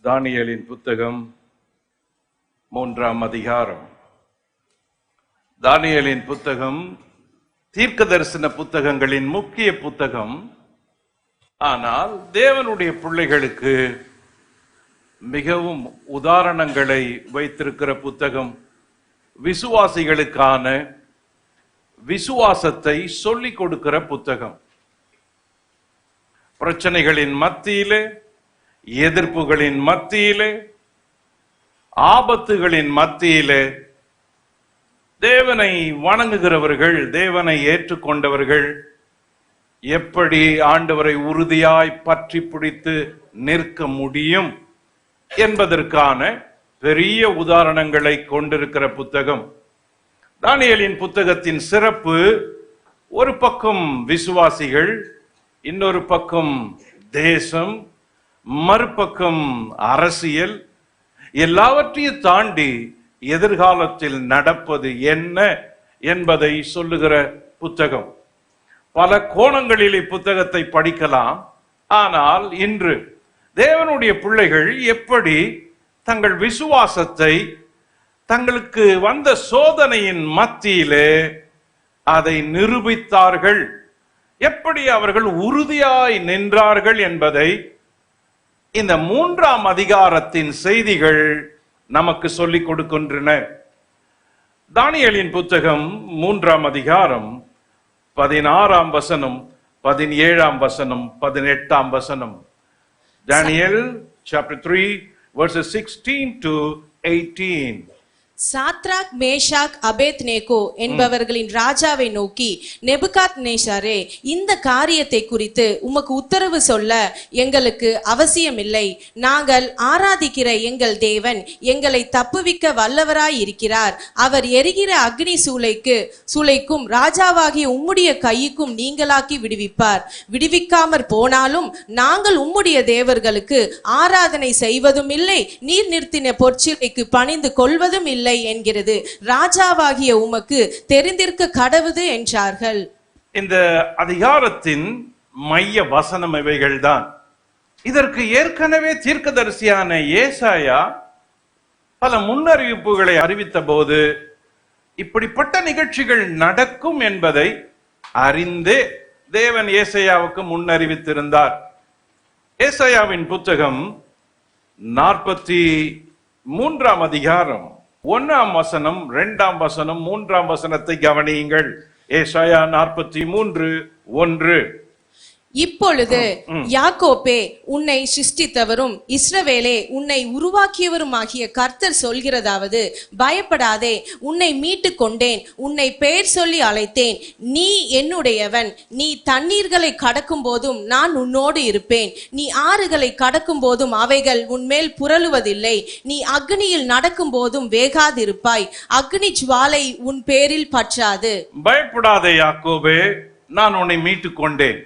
தானியேலின் புத்தகம் 3ஆம் அதிகாரம். தானியேலின் புத்தகம் தீர்க்க தரிசன புத்தகங்களின் முக்கிய புத்தகம். ஆனால் தேவனுடைய பிள்ளைகளுக்கு மிகவும் உதாரணங்களை வைத்திருக்கிற புத்தகம். விசுவாசிகளுக்கான விசுவாசத்தை சொல்லிக் கொடுக்கிற புத்தகம். பிரச்சனைகளின் மத்தியிலே, எதிர்ப்புகளின் மத்தியிலே, ஆபத்துகளின் மத்தியிலே தேவனை வணங்குகிறவர்கள், தேவனை ஏற்றுக்கொண்டவர்கள் எப்படி ஆண்டவரை உறுதியாய் பற்றி பிடித்து நிற்க முடியும் என்பதற்கான பெரிய உதாரணங்களை கொண்டிருக்கிற புத்தகம். தானியேலின் புத்தகத்தின் சிறப்பு, ஒரு பக்கம் விசுவாசிகள், இன்னொரு பக்கம் தேசம், மறுபக்கம் அரசியல், எல்லாவற்றையும் தாண்டி எதிர்காலத்தில் நடப்பது என்ன என்பதை சொல்லுகிற புத்தகம். பல கோணங்களில் இப்புத்தகத்தை படிக்கலாம். ஆனால் இன்று தேவனுடைய பிள்ளைகள் எப்படி தங்கள் விசுவாசத்தை தங்களுக்கு வந்த சோதனையின் மத்தியிலே அதை நிரூபித்தார்கள், எப்படி அவர்கள் உறுதியாய் நின்றார்கள் என்பதை இந்த 3ஆம் அதிகாரத்தின் செய்திகள் நமக்கு சொல்லிக் கொடுக்கின்றன. தானியேலின் புத்தகம் 3ஆம் அதிகாரம் 16ஆம் வசனம், 17ஆம் வசனம், 18ஆம் வசனம். Daniel chapter 3 verses 16 to 18. Shadrach, Meshach, Abednego என்பவர்களின் ராஜாவை நோக்கி, நெபுகாத்நேசாரே, இந்த காரியத்தை குறித்து உமக்கு உத்தரவு சொல்ல எங்களுக்கு அவசியமில்லை. நாங்கள் ஆராதிக்கிற எங்கள் தேவன் எங்களை தப்புவிக்க வல்லவராய் இருக்கிறார். அவர் எரிகிற அக்னி சூளைக்கும் ராஜாவாகிய உம்முடைய கைக்கும் நீங்களாக்கி விடுவிப்பார். விடுவிக்காமற் போனாலும் நாங்கள் உம்முடைய தேவர்களுக்கு ஆராதனை செய்வதும் இல்லை, நீர் நிறுத்தின பொற்சிலைக்கு பணிந்து கொள்வதும் இல்லை என்கிறது. ராஜாவாகிய உமக்கு தெரிந்திருக்க கடவுது என்றார்கள். இந்த அதிகாரத்தின் மைய வசனம் இவைகள்தான். இதற்கு ஏற்கனவே தீர்க்கதரிசியான ஏசாயா பல முன்னறிவிப்புகளை அறிவித்த போது இப்படிப்பட்ட நிகழ்ச்சிகள் நடக்கும் என்பதை அறிந்தே தேவன் ஏசாயாவுக்கு முன்னறிவித்திருந்தார். ஏசாயாவின் புத்தகம் 43ஆம் அதிகாரம் 1ஆம் வசனம், 2ஆம் வசனம், 3ஆம் வசனத்தை கவனியுங்கள். ஏசாயா 43:1. இப்பொழுது யாக்கோபே, உன்னை சிருஷ்டித்தவரும் இஸ்ரவேலே, உன்னை உருவாக்கியவருமாகிய கர்த்தர் சொல்கிறதாவது, பயப்படாதே, உன்னை மீட்டு கொண்டேன், உன்னை பெயர் சொல்லி அழைத்தேன், நீ என்னுடையவன். நீ தண்ணீர்களை கடக்கும் போதும் நான் உன்னோடு இருப்பேன், நீ ஆறுகளை கடக்கும் போதும் அவைகள் உன்மேல் புரளுவதில்லை, நீ அக்னியில் நடக்கும் போதும் வேகாதிருப்பாய், அக்னி ஜுவாலை உன் பேரில் பற்றாது. பயப்படாதே யாக்கோபே, நான் உன்னை மீட்டு கொண்டேன்.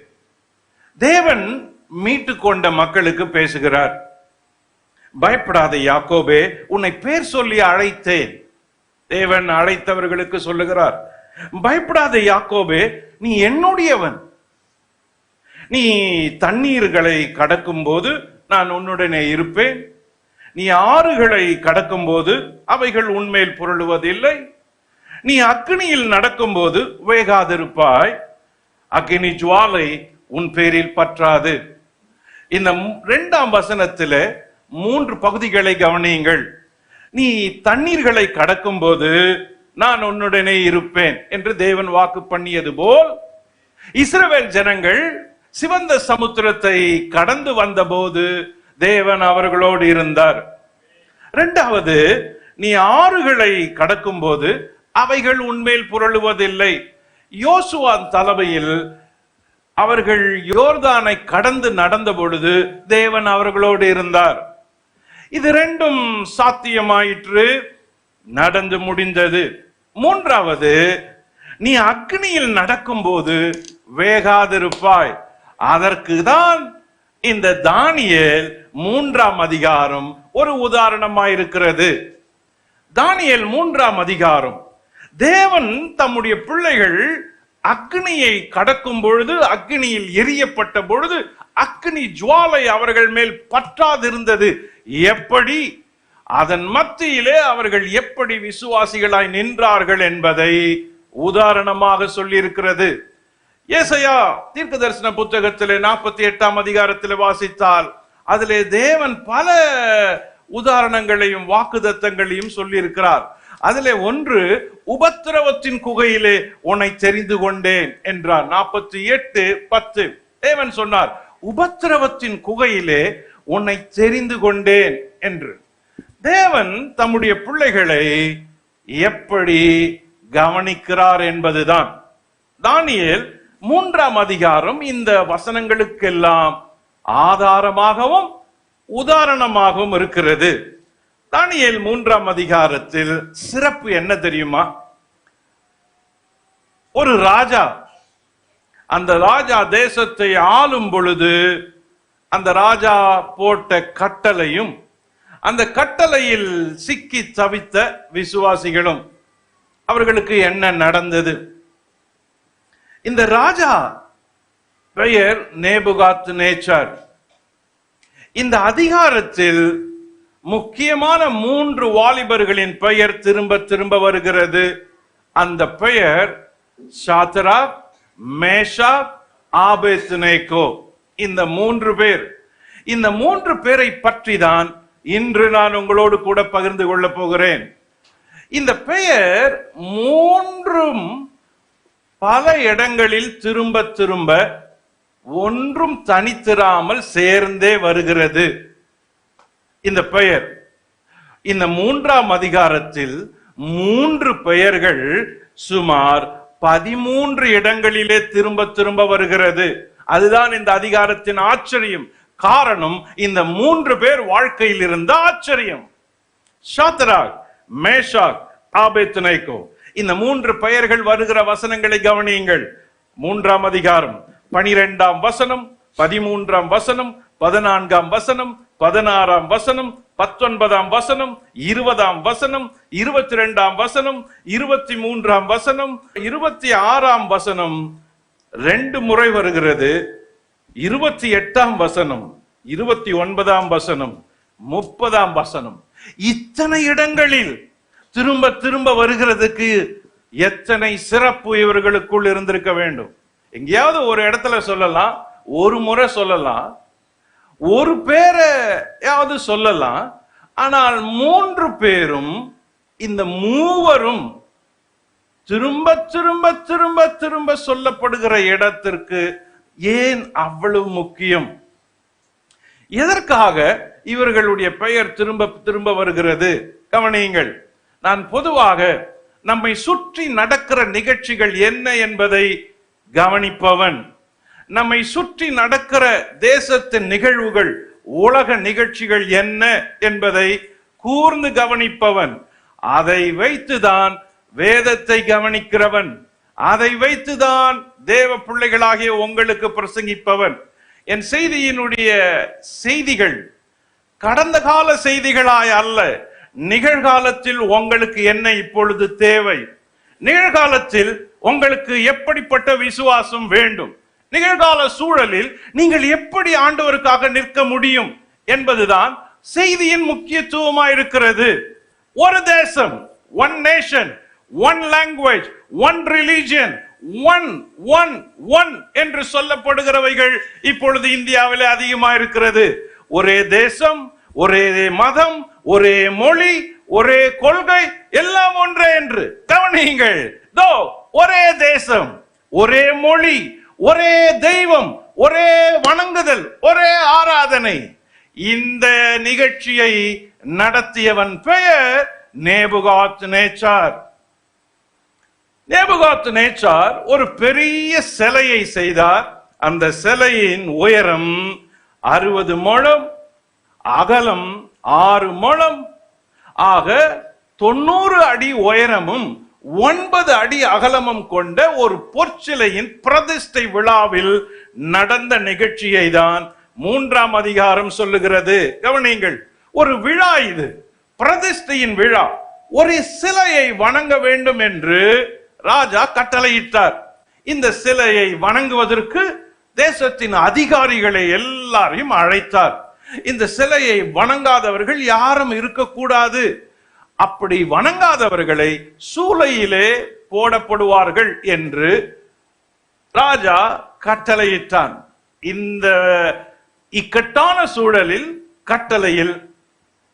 தேவன் மீட்டு கொண்ட மக்களுக்கு பேசுகிறார். பயப்படாதே யாக்கோபே, உன்னை பேர் சொல்லி அழைத்தேன். தேவன் அழைத்தவர்களுக்கு சொல்லுகிறார், பயப்படாதே யாக்கோபே, நீ என்னுடையவன். நீ தண்ணீர்களை கடக்கும் போது நான் உன்னுடனே இருப்பேன், நீ ஆறுகளை கடக்கும் போது அவைகள் உன்மேல் புரளுவதில்லை, நீ அக்னியில் நடக்கும் போது வேகாதிருப்பாய், அக்னி ஜுவாலை உன் பேரில் பற்றாது. இந்த 2ஆம் வசனத்தில் 3 பகுதிகளை கவனியுங்கள். நீ தண்ணீர்களை கடக்கும் போது நான் உன்னுடனே இருப்பேன் என்று தேவன் வாக்கு பண்ணியது போல் இஸ்ரவேல் ஜனங்கள் சிவந்த சமுத்திரத்தை கடந்து வந்த போது தேவன் அவர்களோடு இருந்தார். 2வது, நீ ஆறுகளை கடக்கும் போது அவைகள் உன்மேல் புரளுவதில்லை. யோசுவா தலைமையில் அவர்கள் யோர்தானை கடந்து நடந்த பொழுது தேவன் அவர்களோடு இருந்தார். இது 2ம் சாத்தியமாயிற்று, நடந்து முடிந்தது. 3வது, நீ அக்னியில் நடக்கும் போது வேகாதிருப்பாய். அதற்கு தான் இந்த தானியேல் 3ஆம் அதிகாரம் ஒரு உதாரணமாயிருக்கிறது. தானியேல் 3ஆம் அதிகாரம் தேவன் தம்முடைய பிள்ளைகள் அக்னியை கடக்கும் பொழுது, அக்னியில் எரியப்பட்ட பொழுது அக்னி ஜுவாலை அவர்கள் மேல் பற்றாதிருந்தது. எப்படி? அதன் மத்தியிலே அவர்கள் எப்படி விசுவாசிகளாய் நின்றார்கள் என்பதை உதாரணமாக சொல்லி இருக்கிறது. ஏசாயா தீர்க்க தரிசன புத்தகத்திலே 48ஆம் அதிகாரத்தில் வாசித்தால் அதிலே தேவன் பல உதாரணங்களையும் வாக்குதத்தங்களையும் சொல்லி இருக்கிறார். அதிலே ஒன்று, உபத்திரவத்தின் குகையிலே உன்னை தெரிந்து கொண்டேன் என்றார். 48:10 தேவன் சொன்னார், உபத்திரவத்தின் குகையிலே உன்னை தெரிந்து கொண்டேன் என்று. தேவன் தம்முடைய பிள்ளைகளை எப்படி கவனிக்கிறார் என்பதுதான். தானியேல் 3ஆம் அதிகாரம் இந்த வசனங்களுக்கெல்லாம் ஆதாரமாகவும் உதாரணமாகவும் இருக்கிறது. தானியேல் 3ஆம் அதிகாரத்தில் சிறப்பு என்ன தெரியுமா? ஒரு ராஜா, அந்த ராஜா தேசத்தை ஆளும் பொழுது அந்த ராஜா போட்ட கட்டளையும் அந்த கட்டளையில் சிக்கி தவித்த விசுவாசிகளும், அவர்களுக்கு என்ன நடந்தது? இந்த ராஜா பெயர் நேபுகாத்நேச்சார். இந்த அதிகாரத்தில் முக்கியமான 3 வாலிபர்களின் பெயர் திரும்ப திரும்ப வருகிறது. அந்த பெயர் சாத்ராக், மேஷாக், ஆபேத்நேகோ. இந்த 3 பேர். இந்த 3 பேரை பற்றி தான் இன்று நான் உங்களோடு கூட பகிர்ந்து கொள்ள போகிறேன். இந்த பெயர் 3ம் பல இடங்களில் திரும்ப திரும்ப ஒன்றும் தனித்திராமல் சேர்ந்தே வருகிறது. இந்த பெயர் இந்த 3ஆம் அதிகாரத்தில் 3 பெயர்கள் சுமார் 13 இடங்களிலே திரும்ப திரும்ப வருகிறது. அதுதான் இந்த அதிகாரத்தின் ஆச்சரியம். காரணம், இந்த 3 பேர் வாழ்க்கையில் இருந்த ஆச்சரியம். Shadrach, Meshach, Abednego. இந்த 3 பெயர்கள் வருகிற வசனங்களை கவனியுங்கள். 3ஆம் அதிகாரம் 12ஆம் வசனம், 13ஆம் வசனம், 14ஆம் வசனம், 16ஆம் வசனம், 19ஆம் வசனம், 20ஆம் வசனம், 22ஆம் வசனம், 23ஆம் வசனம், 26ஆம் வசனம் 2 முறை வருகிறது. 28ஆம் வசனம், 29ஆம் வசனம், 30ஆம் வசனம். இத்தனை இடங்களில் திரும்ப திரும்ப வருகிறதுக்கு எத்தனை சிறப்பு இவர்களுக்குள் இருந்திருக்க வேண்டும். எங்கேயாவது ஒரு இடத்துல சொல்லலாம், ஒரு முறை சொல்லலாம், ஒரு பேரையாவது சொல்லலாம். ஆனால் 3 பேரும், இந்த 3வரும் திரும்ப திரும்ப திரும்ப திரும்ப சொல்லப்படுகிற இடத்திற்கு ஏன் அவ்வளவு முக்கியம்? எதற்காக இவர்களுடைய பெயர் திரும்ப திரும்ப வருகிறது? கவனியுங்கள். நான் பொதுவாக நம்மை சுற்றி நடக்கிற நிகழ்ச்சிகள் என்ன என்பதை கவனிப்பவன், நம்மை சுற்றி நடக்கிற தேசத்தின் நிகழ்வுகள், உலக நிகழ்ச்சிகள் என்ன என்பதை கூர்ந்து கவனிப்பவன், அதை வைத்துதான் வேதத்தை கவனிக்கிறவன், அதை வைத்துதான் தேவ பிள்ளைகளாகிய உங்களுக்கு பிரசங்கிப்பவன். என் செய்தியினுடைய செய்திகள் கடந்த கால செய்திகளாய் அல்ல, நிகழ்காலத்தில் உங்களுக்கு என்ன இப்பொழுது தேவை, நிகழ்காலத்தில் உங்களுக்கு எப்படிப்பட்ட விசுவாசம் வேண்டும், நிகழ்கால சூழலில் நீங்கள் எப்படி ஆண்டவருக்காக நிற்க முடியும் என்பதுதான் செய்தியின் முக்கியத்துவமாயிருக்கிறது. ஒரு தேசம், one nation, one language, one religion, one என்று சொல்லப்படுகிறவைகள் இப்பொழுது இந்தியாவிலே அதிகமா இருக்கிறது. ஒரே தேசம், ஒரே மதம், ஒரே மொழி, ஒரே கொள்கை, எல்லாம் ஒன்றே என்று கவனியுங்கள். ஒரே தேசம், ஒரே மொழி, ஒரே தெய்வம், ஒரே வணங்குதல், ஒரே ஆராதனை. இந்த நிகழ்ச்சியை நடத்தியவன் பெயர் நேபுகாத்நேச்சார். நேபுகாத்நேச்சார் ஒரு பெரிய சிலையை செய்தார். அந்த சிலையின் உயரம் 60 முழம், அகலம் 6 முழம், ஆக 90 அடி உயரமும் 9 அடி அகலமும் கொண்ட ஒரு பொற்சிலையின் பிரதிஷ்டை விழாவில் நடந்த நிகழ்ச்சியை தான் 3ஆம் அதிகாரம் சொல்லுகிறது. கவனியுங்கள். ஒரு விழா இது, பிரதிஷ்டையின் விழா. ஒரு சிலையை வணங்க வேண்டும் என்று ராஜா கட்டளையிட்டார். இந்த சிலையை வணங்குவதற்கு தேசத்தின் அதிகாரிகளை எல்லாரையும் அழைத்தார். இந்த சிலையை வணங்காதவர்கள் யாரும் இருக்கக்கூடாது. அப்படி வணங்காதவர்களை சூளையிலே போடப்படுவார்கள் என்று ராஜா கட்டளையிட்டான். இந்த இக்கட்டான சூழலில் கட்டளையில்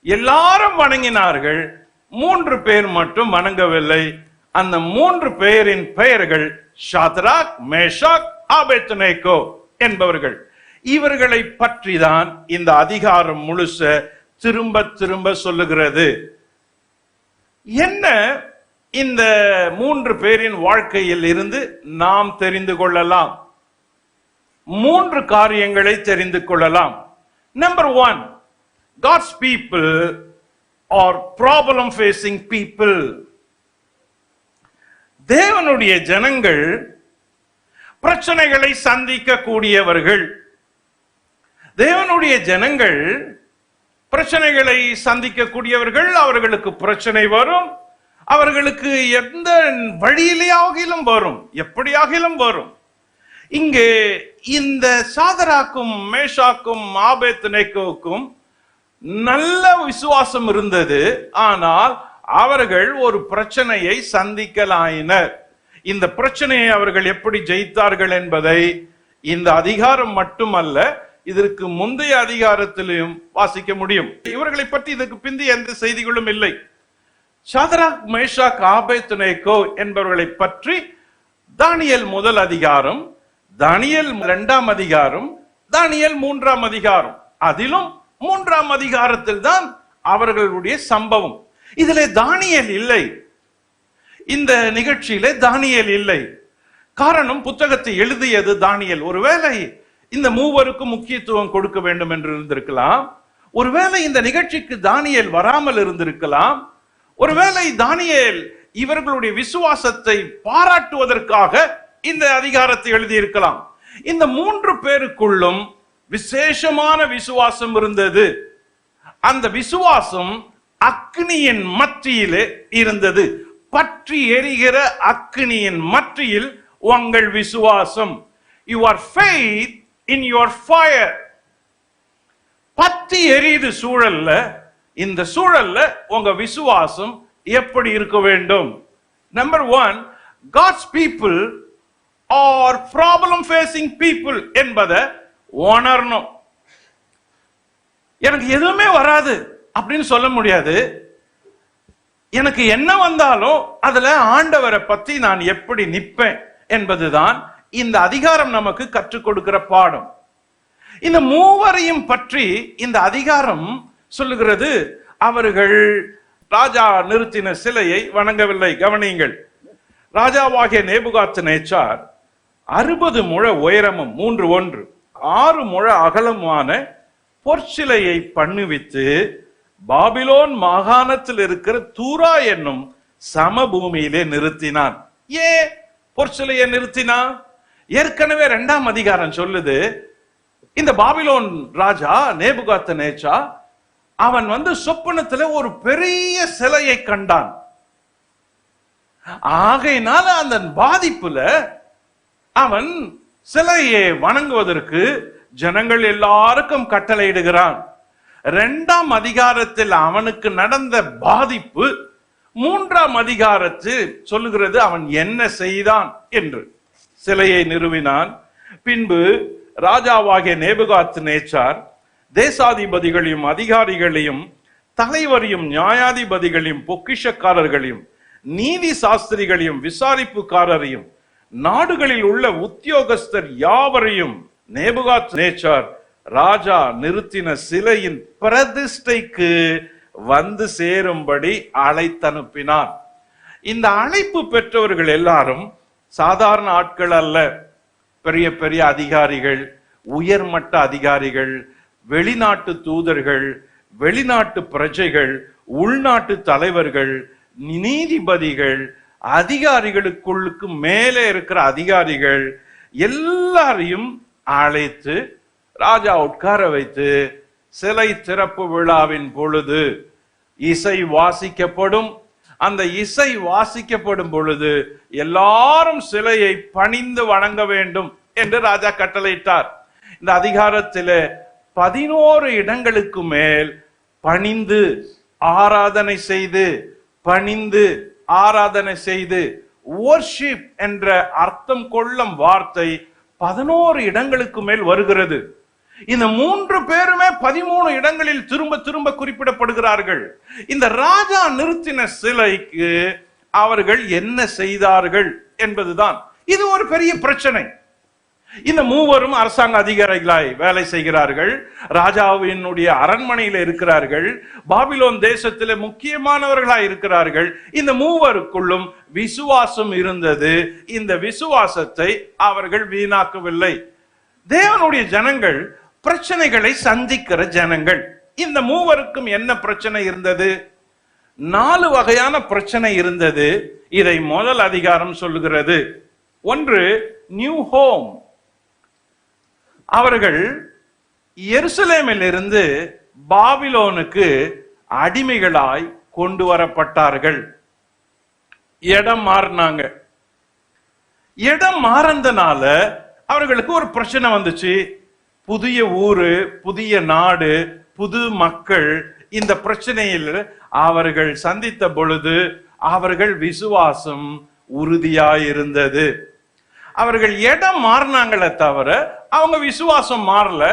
எல்லாரும் வணங்கினார்கள். 3 பேர் மட்டும் வணங்கவில்லை. அந்த 3 பேரின் பெயர்கள் ஷாத்ராக், மேஷாக், ஆபேத்நேகோ என்பவர்கள். இவர்களை பற்றி தான் இந்த அதிகாரம் முழுச திரும்ப திரும்ப சொல்லுகிறது. என்ன இந்த 3 பேரின் வாழ்க்கையில் இருந்து நாம் தெரிந்து கொள்ளலாம்? 3 காரியங்களை தெரிந்து கொள்ளலாம். Number 1, God's people are problem facing people. தேவனுடைய ஜனங்கள் பிரச்சனைகளை சந்திக்க கூடியவர்கள். தேவனுடைய ஜனங்கள் பிரச்சனைகளை சந்திக்க கூடியவர்கள். அவர்களுக்கு பிரச்சனை வரும். அவர்களுக்கு எந்த வழியிலேயாகிலும் வரும், எப்படியாகிலும் வரும். இங்கே இந்த சாதராக்கும் மேஷாக்கும் ஆபேத்நேகோவுக்கும் நல்ல விசுவாசம் இருந்தது. ஆனால் அவர்கள் ஒரு பிரச்சனையை சந்திக்கலாயினர். இந்த பிரச்சனையை அவர்கள் எப்படி ஜெயித்தார்கள் என்பதை இந்த அதிகாரம் மட்டுமல்ல, இதற்கு முந்தைய அதிகாரத்திலும் வாசிக்க முடியும். இவர்களை பற்றி இதற்கு பிந்தி எந்த செய்திகளும் இல்லை. சாதராக், மேஷாக், ஆபேத்நேகோ என்பவர்களை பற்றி தானியேல் 1 அதிகாரம், தானியேல் 2 அதிகாரம், தானியேல் 3 அதிகாரம், அதிலும் 3 அதிகாரத்தில் தான் அவர்களுடைய சம்பவம். இதிலே தானியேல் இல்லை. இந்த நிகழ்ச்சியிலே தானியேல் இல்லை. காரணம், புத்தகத்தை எழுதியது தானியேல். ஒருவேளை இந்த 3 முக்கியத்துவம் கொடுக்க வேண்டும் என்று இருந்திருக்கலாம். ஒருவேளை இந்த நிகழ்ச்சிக்கு தானியேல் வராமல் இருந்திருக்கலாம். ஒருவேளை தானியேல் இவர்களுடைய விசுவாசத்தை பாராட்டுவதற்காக இந்த அதிகாரத்தை எழுதியிருக்கலாம். இந்த 3 பேருக்குள்ளும் விசேஷமான விசுவாசம் இருந்தது. அந்த விசுவாசம் அக்னியின் மத்தியிலே இருந்தது. பற்றி எரிகிற அக்னியின் மத்தியில் உங்கள் விசுவாசம். Your faith in your fire. பற்றி எரியுது சூழல்ல. இந்த சூழல்ல உங்க விசுவாசம் எப்படி இருக்க வேண்டும்? Number 1, God's people are problem facing people என்பதை உணரணும். எனக்கு எதுவுமே வராது அப்படின்னு சொல்ல முடியாது. எனக்கு என்ன வந்தாலும் அதுல ஆண்டவரை பத்தி நான் எப்படி நிற்பேன் என்பதுதான் இந்த அதிகாரம் நமக்கு கற்றுக் கொடுக்கிற பாடம். இந்த 3 பற்றி இந்த அதிகாரம் சொல்லுகிறது. அவர்கள் ராஜா நிறுத்தின சிலையை வணங்கவில்லை. கவனியுங்கள். ராஜாவாகிய நேபுகாத்நேச்சார் 60 முழ உயரமும் 3:1 6 முழ அகலமான பொற்சிலையை பண்ணுவித்து பாபிலோன் மாகாணத்தில் இருக்கிற தூரா என்னும் சமபூமியிலே நிறுத்தினான். ஏன் பொற்சிலையை நிறுத்தினான்? ஏற்கனவே 2 அதிகாரம் சொல்லுது, இந்த பாபிலோன் ராஜா நேபுகாத்நேச்சார் அவன் சொப்பனத்துல ஒரு பெரிய சிலையை கண்டான். ஆகையினால அந்த பாதிப்புல அவன் சிலையை வணங்குவதற்கு ஜனங்கள் எல்லாருக்கும் கட்டளையிடுகிறான். 2 அதிகாரத்தில் அவனுக்கு நடந்த பாதிப்பு 3 அதிகாரத்தில் சொல்லுகிறது அவன் என்ன செய்தான் என்று. சிலையை நிறுவினான். பின்பு ராஜாவாகிய நேபுகாத்நேச்சார் தேசாதிபதிகளையும் அதிகாரிகளையும் தலைவரையும் நியாயாதிபதிகளையும் பொக்கிஷக்காரர்களையும் நீதி சாஸ்திரிகளையும் விசாரிப்புக்காரரையும் நாடுகளில் உள்ள உத்தியோகஸ்தர் யாவரையும் நேபுகாத்நேச்சார் ராஜா நிறுத்தின சிலையின் பிரதிஷ்டைக்கு வந்து சேரும்படி அழைத்தனுப்பினார். இந்த அழைப்பு பெற்றவர்கள் எல்லாரும் சாதாரண ஆட்கள் அல்ல. பெரிய பெரிய அதிகாரிகள், உயர்மட்ட அதிகாரிகள், வெளிநாட்டு தூதர்கள், வெளிநாட்டு பிரஜைகள், உள்நாட்டு தலைவர்கள், நீதிபதிகள், அதிகாரிகளுக்குள்ளுக்கு மேலே இருக்கிற அதிகாரிகள் எல்லாரையும் அழைத்து ராஜா உட்கார வைத்து சிலை திறப்பு விழாவின் பொழுது இசை வாசிக்கப்படும். அந்த இசை வாசிக்கப்படும் பொழுது எல்லாரும் சிலையை பணிந்து வணங்க வேண்டும் என்று ராஜா கட்டளையிட்டார். இந்த அதிகாரத்தில் 11 இடங்களுக்கு மேல் பணிந்து ஆராதனை செய்து, பணிந்து ஆராதனை செய்து, வொர்ஷிப் என்ற அர்த்தம் கொள்ளும் வார்த்தை 11 இடங்களுக்கு மேல் வருகிறது. இந்த 3 பேருமே 13 இடங்களில் திரும்ப திரும்ப குறிப்பிடப்படுகிறார்கள். இந்த ராஜா நிறுத்தின சிலைக்கு அவர்கள் என்ன செய்தார்கள் என்பதுதான் இது ஒரு பெரிய பிரச்சனை. இந்த மூவரும் அரசாங்க அதிகாரிகளாய் வேலை செய்கிறார்கள். ராஜாவினுடைய அரண்மனையில் இருக்கிறார்கள். பாபிலோன் தேசத்திலே முக்கியமானவர்களாய் இருக்கிறார்கள். இந்த மூவருக்குள்ளும் விசுவாசம் இருந்தது. இந்த விசுவாசத்தை அவர்கள் வீணாக்கவில்லை. தேவனுடைய ஜனங்கள் பிரச்சனைகளை சந்திக்கிற ஜனங்கள். இந்த மூவருக்கும் என்ன பிரச்சனை இருந்தது? 4 வகையான பிரச்சனை இருந்தது. இதை முதல் அதிகாரம் சொல்லுகிறது. ஒன்று, நியூ ஹோம். அவர்கள் எருசலேமில் இருந்து பாபிலோனுக்கு அடிமைகளாய் கொண்டு வரப்பட்டார்கள். இடம் மாறினாங்க. இடம் மாறந்தனால அவர்களுக்கு ஒரு பிரச்சனை வந்துச்சு. புதிய ஊரு, புதிய நாடு, புது மக்கள். இந்த பிரச்சனையில் அவர்கள் சந்தித்த பொழுது அவர்கள் விசுவாசம் உறுதியாயிருந்தது. அவர்கள் இடம் மாறினாங்களே தவிர அவங்க விசுவாசம் மாறல.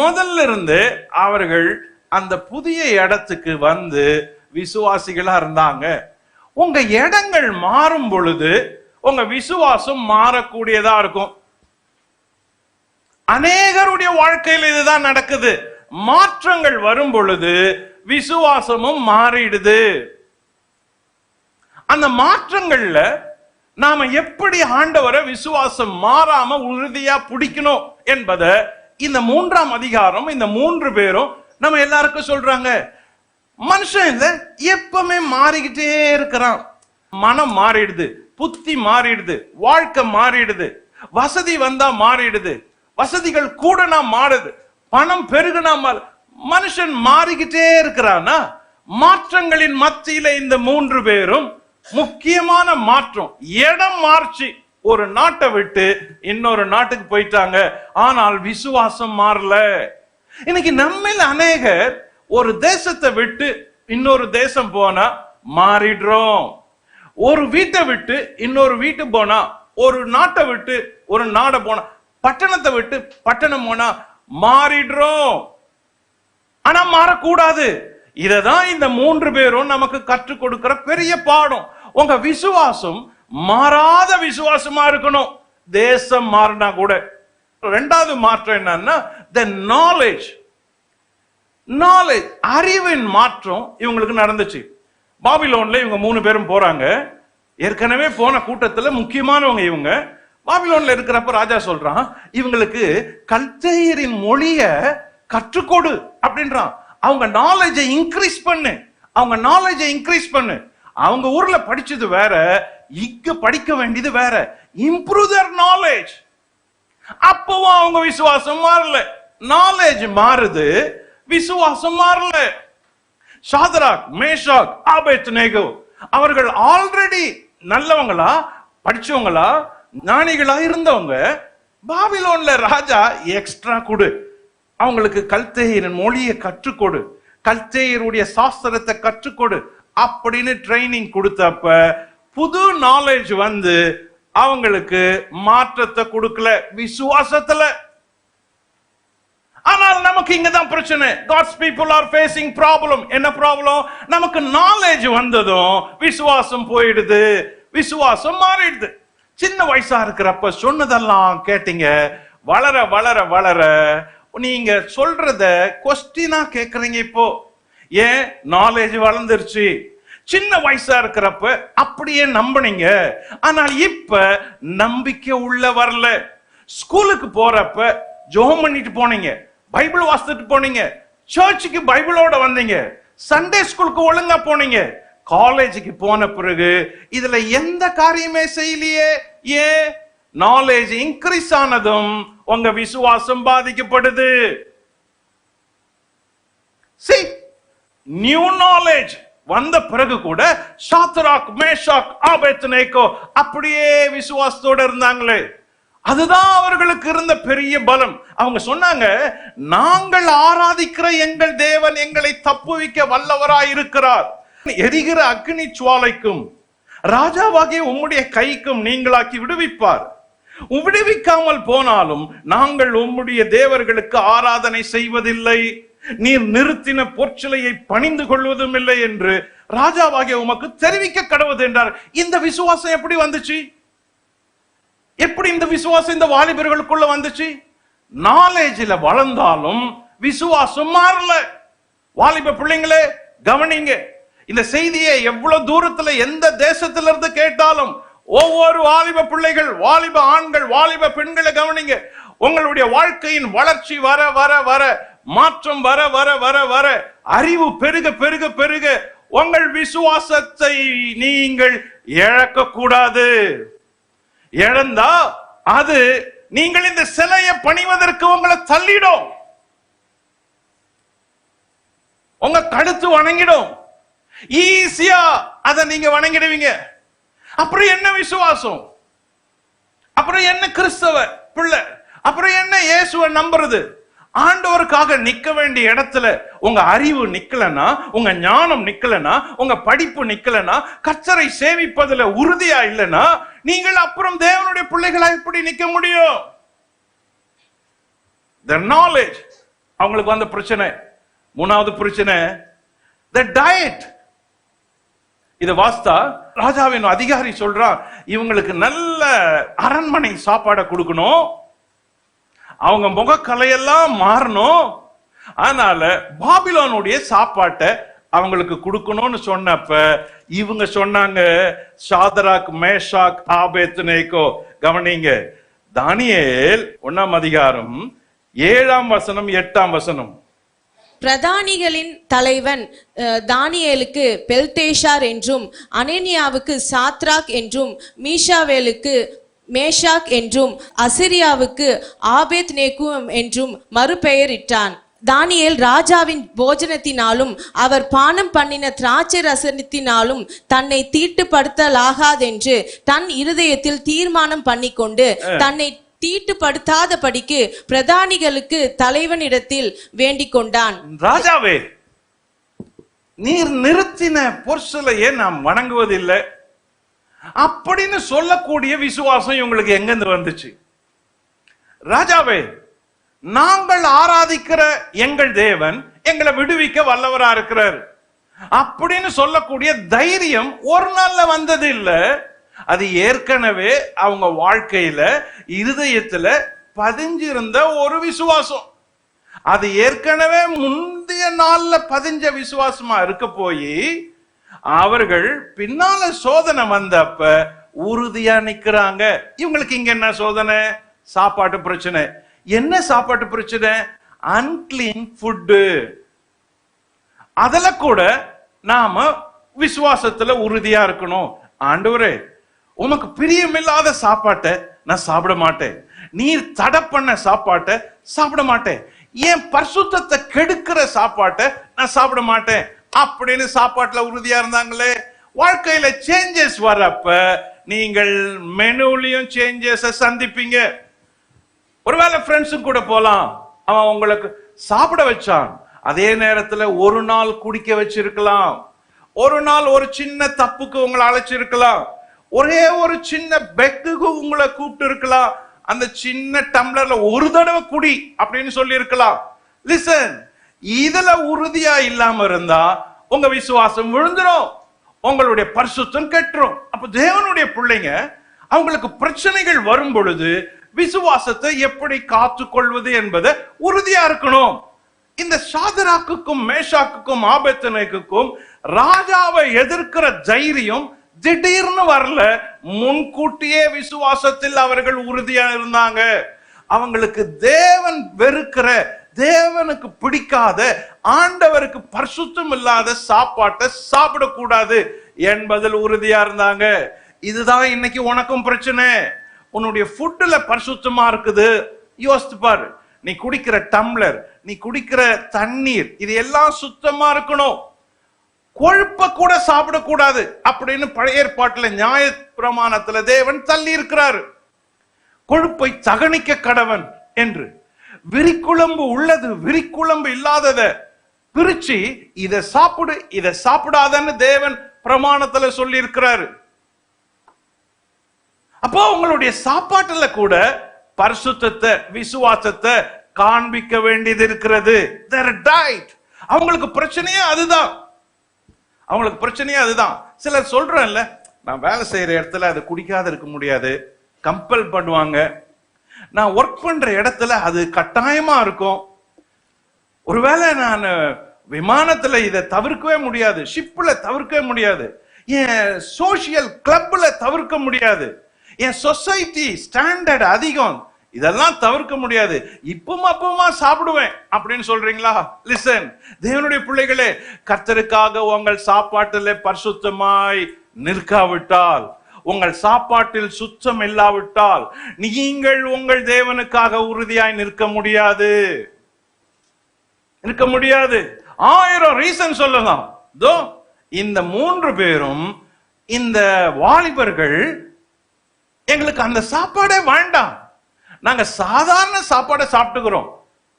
முதல்ல இருந்து அவர்கள் அந்த புதிய இடத்துக்கு வந்து விசுவாசிகளா இருந்தாங்க. உங்க இடங்கள் மாறும் பொழுது உங்க விசுவாசம் மாறக்கூடியதா இருக்கும். அநேகருடைய வாழ்க்கையில் இதுதான் நடக்குது. மாற்றங்கள் வரும் பொழுது விசுவாசமும் மாறிடுது. அந்த மாற்றங்கள்ல நாம எப்படி ஆண்டவரை விசுவாசம் மாறாம உறுதியா பிடிக்கணும் என்பதை இந்த 3ஆம் அதிகாரம் இந்த 3 பேரும் நம்ம எல்லாருக்கும் சொல்றாங்க. மனுஷன் இல்ல எப்பவுமே மாறிக்கிட்டே இருக்கிறான். மனம் மாறிடுது, புத்தி மாறிடுது, வாழ்க்கை மாறிடுது, வசதி வந்தா மாறிடுது, வசதிகள் கூடனா மாறுது, பணம் பெருகுனா மனுஷன் மாறிக்கிட்டே இருக்கிறானா? மாற்றங்களின் மத்தியில இந்த 3 பேரும் முக்கியமான மாற்றம், இடம் மார்ச்சி. ஒரு நாட்டை விட்டு இன்னொரு நாட்டுக்கு போயிட்டாங்க. ஆனால் விசுவாசம் மாறல. இன்னைக்கு நம்மில் அநேகர் ஒரு தேசத்தை விட்டு இன்னொரு தேசம் போனா மாறிடுறோம். ஒரு வீட்டை விட்டு இன்னொரு வீட்டு போனா, ஒரு நாட்டை விட்டு ஒரு நாடை போனா, பட்டணத்தை விட்டு பட்டணம் போனா மாறிடுறோம். ஆனா மாறக்கூடாது. இததான் இந்த 3 பேரும் நமக்கு கற்றுக் கொடுக்கிற பெரிய பாடம். உங்க விசுவாசம் மாறாத விசுவாசமா இருக்கணும், தேசம் மாறினா கூட. 2வது மாற்றம் என்னன்னா the knowledge. அறிவின் மாற்றம் இவங்களுக்கு நடந்துச்சு. பாபிலோன்ல இவங்க 3 பேரும் போறாங்க. ஏற்கனவே போன கூட்டத்துல முக்கியமானவங்க இவங்க. பாபிலோன்ல இருக்கிறப்ப ராஜா சொல்றான், இவங்களுக்கு கல்தேயரின் மொழிய கற்றுக்கொடு அப்படின்றான். அவங்க நாலேஜை இன்க்ரீஸ் பண்ணு, அவங்க நாலேஜை இன்க்ரீஸ் பண்ணு. அவங்க ஊர்ல படிச்சது வேற, இங்க படிக்க வேண்டியது வேற. Improve their knowledge. அப்பவும் அவங்க விசுவாசம் மாறல. நாலேஜ் மாறுது, விசுவாசம் மாறல. சாத்ராக், மேஷாக், ஆபேத்நேகோ அவர்கள் ஆல்ரெடி நல்லவங்களா, படிச்சவங்களா, ஞானிகளா இருந்தவங்க. பாபிலோன்ல ராஜா எக்ஸ்ட்ரா கொடு, அவங்களுக்கு கல்தேயரின் மொழியை கற்றுக்கொடு, கல்தேயருடைய சாஸ்திரத்தை கற்றுக்கொடு அப்படின்னு ட்ரைனிங் கொடுத்தப்ப புது நாலேஜ் வந்து அவங்களுக்கு மாற்றத்தை கொடுக்கல விசுவாசத்துல. ஆனால் நமக்கு இங்கதான் பிரச்சனை. God's people are facing problem. என்ன ப்ராப்ளம்? நமக்கு நாலேஜ் வந்ததும் விசுவாசம் போயிடுது, விசுவாசம் மாறிடுது. சின்ன வயசா இருக்கிறப்ப சொன்னதெல்லாம் கேட்டீங்க, வளர வளர வளர நீங்க சொல்றத கொஸ்டினா கேக்குறீங்க. இப்போ ஏன்? நாலேஜ் வளர்ந்துருச்சு. சின்ன வயசா இருக்கிறப்ப அப்படியே நம்பினீங்க, ஆனால் இப்ப நம்பிக்கை உள்ள வரல. ஸ்கூலுக்கு போறப்ப ஜெபம் பண்ணிட்டு போனீங்க, பைபிள் வாசித்துட்டு போனீங்க, சர்ச்சுக்கு பைபிளோட வந்தீங்க, சண்டே ஸ்கூலுக்கு ஒழுங்கா போனீங்க. காலேஜுக்கு போன பிறகு இதுல எந்த காரியமே செய்யலையே. ஏன்? நாலேஜ் இன்க்ரீஸ் ஆனதும் உங்க விசுவாசம் பாதிக்கப்படுது. See, new knowledge, வந்த பிறகு கூட சாத்ராக், மேஷாக், ஆபேத்நேகோ அப்படியே விசுவாசத்தோட இருந்தாங்களே. அதுதான் அவர்களுக்கு இருந்த பெரிய பலம். அவங்க சொன்னாங்க, நாங்கள் ஆராதிக்கிற எங்கள் தேவன் எங்களை தப்புவிக்க வல்லவராய் இருக்கிறார். எரிகிற அக்னி சுவாலைக்கும் ராஜாவாகிய உம்முடைய கைக்கும் நீங்களாக்கி விடுவிப்பார். விடுவிக்காமல் போனாலும் நாங்கள் உம்முடைய தேவர்களுக்கு ஆராதனை செய்வதில்லை, நீர் நிறுத்தின பொற்சிலையை பணிந்து கொள்வதும் இல்லை என்று ராஜாவாகிய உமக்கு தெரிவிக்க கடவுது என்றார். இந்த விசுவாசம் எப்படி வந்துச்சு? எப்படி இந்த விசுவாசம் இந்த வாலிபர்களுக்குள்ள வந்துச்சு? நாலேஜில் வளர்ந்தாலும் விசுவாசம் மாறல. வாலிப பிள்ளைங்களே கவனிங்க, இந்த செய்தியை எவ்வளவு தூரத்துல எந்த தேசத்துல இருந்து கேட்டாலும் ஒவ்வொரு வாலிப பிள்ளைகள், வாலிப ஆண்கள், வாலிப பெண்களை கவனிங்க. உங்களுடைய வாழ்க்கையின் வளர்ச்சி வர வர வர, மாற்றம் வர வர வர வர, அறிவு பெருக பெருக பெருக, உங்கள் விசுவாசத்தை நீங்கள் இழக்க கூடாது. இழந்தா அது நீங்கள் இந்த சிலையை பணிவதற்கு உங்களை தள்ளிடும், உங்க கழுத்து வணங்கிடும். ஈஸியா அதை நீங்க வணங்கிடுவீங்க. அப்புறம் என்ன விசுவாசம்? அப்புறம் என்ன கிறிஸ்தவ பிள்ளை? அப்புறம் என்ன இயேசுவை நம்புறது? ஆண்டவருக்காக நிக்க வேண்டிய இடத்துல உங்க அறிவு நிக்கலனா, உங்க ஞானம் நிக்கலனா, உங்க படிப்பு நிக்கலனா, கர்த்தரை சேவிப்பதுல உறுதியா இல்லைன்னா நீங்கள் அப்புறம் தேவனுடைய பிள்ளைகளா எப்படி நிக்க முடியும்? The knowledge அவங்களுக்கு வந்த பிரச்சனை. மூணாவது பிரச்சனை the diet. இத வாஸ்தா ராஜாவின் அதிகாரி சொல்றான், இவங்களுக்கு நல்ல அரண்மனை சாப்பாடை கொடுக்கணும், அவங்க முகக்கலையெல்லாம் மாறணும், அதனால பாபிலோனுடைய சாப்பாட்டை அவங்களுக்கு கொடுக்கணும்னு சொன்னப்ப இவங்க சொன்னாங்க, சாதராக், மேஷாக், ஆபேத்நேகோ. கவனிங்க, தானியேல் 1ஆம் அதிகாரம் 7ஆம் வசனம் 8ஆம் வசனம். பிரதானிகளின் தலைவன் தானியேலுக்கு பெல்தேஷார் என்றும், அனனியாவுக்கு சாத்ராக் என்றும், மீஷாவேலுக்கு மேஷாக் என்றும், அசிரியாவுக்கு ஆபேத்நேகோ என்றும் மறுபெயரிட்டான். தானியேல் ராஜாவின் போஜனத்தினாலும் அவர் பானம் பண்ணின திராட்சை ரசத்தினாலும் தன்னை தீட்டுப்படுத்தலாகாதென்று தன் இருதயத்தில் தீர்மானம் பண்ணிக்கொண்டு தன்னை தீட்டுப்படுத்தாதபடிக்கு பிரதானிகளுக்கு தலைவனிடத்தில் வேண்டிக் கொண்டான். ராஜாவே, நீர் நிறுத்தின பொற்சிலையை நாம் வணங்குவதில்லை அப்படின்னு சொல்லக்கூடிய விசுவாசம் இவங்களுக்கு எங்கிருந்து வந்துச்சு? ராஜாவே, நாங்கள் ஆராதிக்கிற எங்கள் தேவன் எங்களை விடுவிக்க வல்லவரா இருக்கிறார் அப்படின்னு சொல்லக்கூடிய தைரியம் ஒரு நாள்ல வந்தது இல்ல. அது ஏற்கனவே அவங்க வாழ்க்கையில இருதயத்துல பதிஞ்சிருந்த ஒரு விசுவாசம். அது ஏற்கனவே முந்தைய நாள்ல பதிஞ்ச விசுவாசமா இருக்க போய் அவர்கள் பின்னால சோதனை வந்தப்ப உறுதியா நிக்கிறாங்க. இவங்களுக்கு இங்க என்ன சோதனை? சாப்பாட்டு பிரச்சனை. என்ன சாப்பாட்டு பிரச்சனை? Unclean food. அதுல கூட நாம விசுவாசத்துல உறுதியா இருக்கணும். ஆண்டவரே, உமக்கு பிரியமில்லாத சாப்பாட்டை நான் சாப்பிட மாட்டேன், நீர் தடை பண்ண சாப்பாட்டை சாப்பிட மாட்டேன், ஏன் பரிசுத்தத்தை கெடுக்கிற சாப்பாட்டை நான் சாப்பிட மாட்டேன் அப்படின்னு சாப்பாட்டுல உறுதியா இருந்தாங்களே. வாழ்க்கையில சேஞ்சஸ் வரப்ப நீங்கள் மெனுலயும் சேஞ்சஸ் சந்திப்பீங்க. ஒருவேளை ஃப்ரெண்ட்ஸும் கூட போலாம், அவன் உங்களுக்கு சாப்பிட வச்சான், அதே நேரத்துல ஒரு நாள் குடிக்க வச்சிருக்கலாம், ஒரு நாள் ஒரு சின்ன தப்புக்கு உங்களை அழைச்சிருக்கலாம், ஒரே ஒரு சின்ன பெக்குக்கு உங்களை கூப்பிட்டு இருக்கலாம், அந்த சின்ன டம்ளர்ல ஒரு தடவை குடி அப்படின்னு சொல்லி இருக்கலாம். லிசன், இதுல உறுதியா இல்லாம இருந்தா உங்க விசுவாசம் விழுந்துரும், உங்களுடைய பரிசுத்தம் கெட்டுரும். அப்ப தேவனுடைய பிள்ளைங்க அவங்களுக்கு பிரச்சனைகள் வரும் பொழுது விசுவாசத்தை எப்படி காத்து கொள்வது என்பதை உறுதியா இருக்கணும். இந்த சாதராக்குக்கும் மேஷாக்குக்கும் ஆபேத்நேகோக்கும் ராஜாவை எதிர்க்கிற தைரியம் திடீர்னு வரல, முன்கூட்டியே விசுவாசத்தில் அவர்கள் உறுதியா இருந்தாங்க. அவங்களுக்கு தேவன் வெறுக்கிற, தேவனுக்கு பிடிக்காத, ஆண்டவருக்கு பரிசுத்தம் இல்லாத சாப்பாட்டை சாப்பிடக்கூடாது என்பதில் உறுதியா இருந்தாங்க. இதுதான் இன்னைக்கு உனக்கும் பிரச்சனை. உன்னுடைய ஃபுட்ல பரிசுத்தமா இருக்குது, யோசித்து பாரு. நீ குடிக்கிற டம்ளர், நீ குடிக்கிற தண்ணீர், இது எல்லாம் சுத்தமா இருக்கணும். கொழுப்ப கூட சாப்பிடக்கூடாது அப்படின்னு பழைய ஏற்பாட்டுல நியாய பிரமாணத்துல தேவன் தள்ளி இருக்கிறாரு. கொழுப்பை தகனிக்க கடவன் என்று. விரிக்குழம்பு உள்ளது விரிக்குழம்பு இல்லாதத பிரிச்சு இதை சாப்பிடு இதை சாப்பிடாதன்னு தேவன் பிரமாணத்துல சொல்லி இருக்கிறாரு. அப்போ உங்களுடைய சாப்பாட்டுல கூட பரிசுத்தத்தை விசுவாசத்தை காண்பிக்க வேண்டியது இருக்கிறது. அவங்களுக்கு பிரச்சனையே அதுதான். அவங்களுக்கு பிரச்சனையே அதுதான். சிலர் சொல்றேன்ல, நான் வேலை செய்யற இடத்துல அது குடிக்காத இருக்க முடியாது, கம்பல் பண்ணுவாங்க. நான் ஒர்க் பண்ற இடத்துல அது கட்டாயமா இருக்கும். ஒருவேளை நான் விமானத்துல இதை தவிர்க்கவே முடியாது, ஷிப்ல தவிர்க்கவே முடியாது, என் சோசியல் கிளப்ல தவிர்க்க முடியாது, என் சொசைட்டி ஸ்டாண்டர்ட் அதிகம், இதெல்லாம் தவிர்க்க முடியாது, இப்பமா சாப்பிடுவேன் அப்படின்னு சொல்றீங்களா? லிசன், தேவனுடைய பிள்ளைகளே, கர்த்தருக்காக உங்கள் சாப்பாட்டில் பரிசுத்தமாய் நிற்காவிட்டால், உங்கள் சாப்பாட்டில் சுத்தம் இல்லாவிட்டால் நீங்கள் உங்கள் தேவனுக்காக உறுதியாய் நிற்க முடியாது. இருக்க முடியாது. 1000 ரீசன் சொல்லலாம். இந்த 3 பேரும், இந்த வாலிபர்கள், எங்களுக்கு அந்த சாப்பாடே வேண்டாம், நாங்க சாதாரண சாப்பாடை சாப்பிட்டுக்கிறோம்,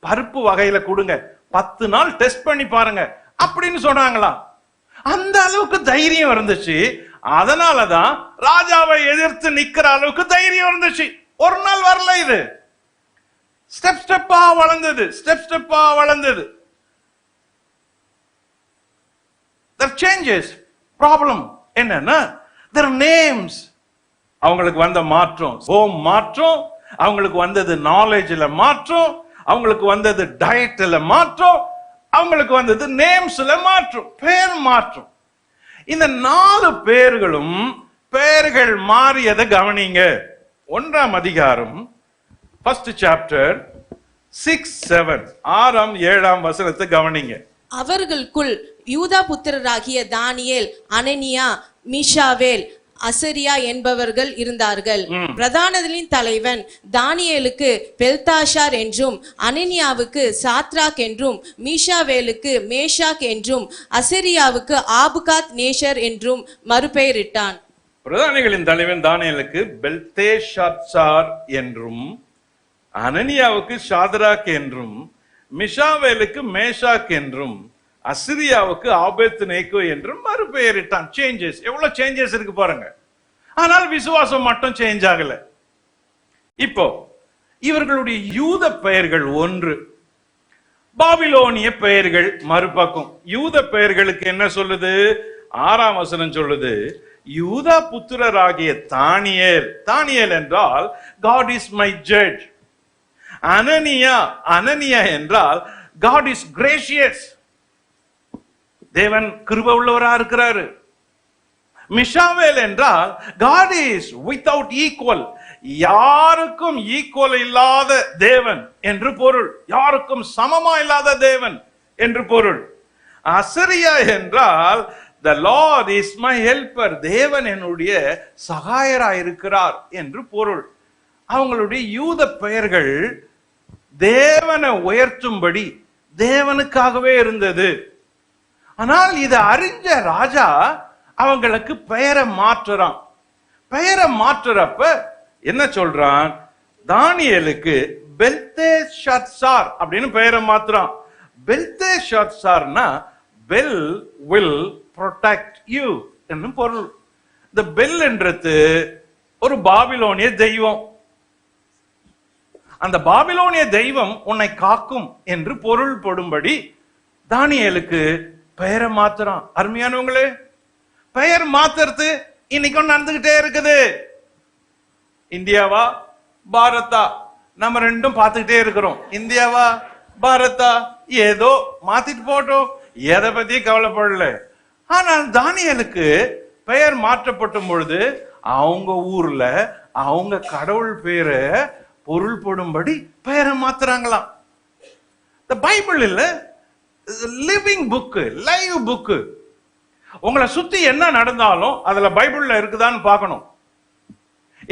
பருப்பு வகையில கொடுங்க, 10 நாள் டெஸ்ட் பண்ணி பாருங்க அப்படின்னு சொன்னாங்களா? அந்த அளவுக்கு தைரியம் இருந்துச்சு. அதனாலதான் ராஜாவை எதிர்த்து நிக்கிற அளவுக்கு தைரியம் இருந்துச்சு. ஒரு நாள் வரல, இது ஸ்டெப் ஸ்டெப்பா வளர்ந்தது, ஸ்டெப் ஸ்டெப்பா வளர்ந்தது. There changes. Problem என்னன்னா, their names, அவங்களுக்கு வந்த மாற்றம், ஹோம் மாற்றம், அவங்களுக்கு வந்தது நாலேஜ்ல மாற்றம், அவங்களுக்கு வந்தது டயட்ல மாற்றம், அவங்களுக்கு வந்தது நேம்ஸ்ல மாற்றம், பேர் மாற்றம். இந்த 4 பேர்களும் பெயர்கள் மாறியதை கவனிங்க. 1ஆம் அதிகாரம் 1st chapter 6, 7, 6, 7 வசனத்தை கவனிங்க. அவர்களுக்குள் யூதா புத்திரராகிய தானியேல், அனனியா, மீஷாவேல், அசரியா என்பவர்கள் இருந்தார்கள். பிரதானங்களின் தலைவன் தானியேலுக்கு பெல்தாஷார் என்றும், அனனியாவுக்கு சாத்ராக் என்றும், மீஷாவேலுக்கு மேஷாக் என்றும், அசரியாவுக்கு ஆபுகாத் நேஷர் என்றும் மறுபெயரிட்டான். பிரதானிகளின் தலைவன் தானியேலுக்கு பெல்தேஷாத்சார் என்றும், அனனியாவுக்கு சாத்ராக் என்றும், மிஷாவேலுக்கு மேஷாக் என்றும், அசிரியாவுக்கு ஆபேத் நேகோ என்றும் மறுபெயரிட்டான். சேஞ்சஸ், எவ்வளவு சேஞ்சஸ் இருக்கு பாருங்க. ஆனால் விசுவாசம் மட்டும் சேஞ்ச் ஆகல. இப்போ இவர்களுடைய யூத பெயர்கள் ஒன்று, பாபிலோனிய பெயர்கள் மறுபக்கம். யூத பெயர்களுக்கு என்ன சொல்லுது? 6ஆம் வசனம் சொல்லுது, யூதா புத்திரராகிய தானியேல். தானியேல் என்றால் God is my judge. அனனியா, அனனியா என்றால் God is gracious, தேவன் கிருபை உள்ளவரா இருக்கிறாரு. மிஷாவேல் என்றால் God is without equal, யாருக்கும் ஈக்குவல் இல்லாத தேவன் என்று பொருள், யாருக்கும் சமமா இல்லாத தேவன் என்று பொருள். அசரியா என்றால் the Lord is my helper, தேவன் என்னுடைய சகாயராய் இருக்கிறார் என்று பொருள். அவங்களுடைய யூத பெயர்கள் தேவனை உயர்த்தும்படி தேவனுக்காகவே இருந்தது. ஆனால் இதை அறிஞ்ச ராஜா அவங்களுக்கு பெயரை மாற்றுறான். பெயரை மாற்றுறப்ப என்ன சொல்றான்? தானியேலுக்கு பெல்தேஷாத்சார் அப்படின்னு பெயரை மாத்துறான். பெல்தேஷாத்சார்னா பெல் வில் ப்ரொடெக்ட் யூ என்று பொருள். இந்த பெல் என்றது ஒரு பாபிலோனிய தெய்வம். அந்த பாபிலோனிய தெய்வம் உன்னை காக்கும் என்று பொருள் படும்படி தானியேலுக்கு பெயரை மாத்துறான். அருமையானவங்களே, பெயர் மாத்துறது இன்னைக்கும் நடந்துகிட்டே இருக்குது. இந்தியாவா பாரதா, நம்ம ரெண்டும் பார்த்துக்கிட்டே இருக்கிறோம். இந்தியாவா பாரதா, ஏதோ மாத்திட்டு போட்டோம், எதை பத்தி கவலைப்படல. ஆனால் தானியேலுக்கு பெயர் மாற்றப்படும் பொழுது அவங்க ஊர்ல அவங்க கடவுள் பேரை பொருள் போடும்படி பெயரை மாத்துறாங்களாம். இந்த பைபிள் இல்ல, லிவிங் புக்கு, லைவ் புக்கு. உங்களை சுத்தி என்ன நடந்தாலும் அதுல பைபிள்ல இருக்குதான்னு பார்க்கணும்.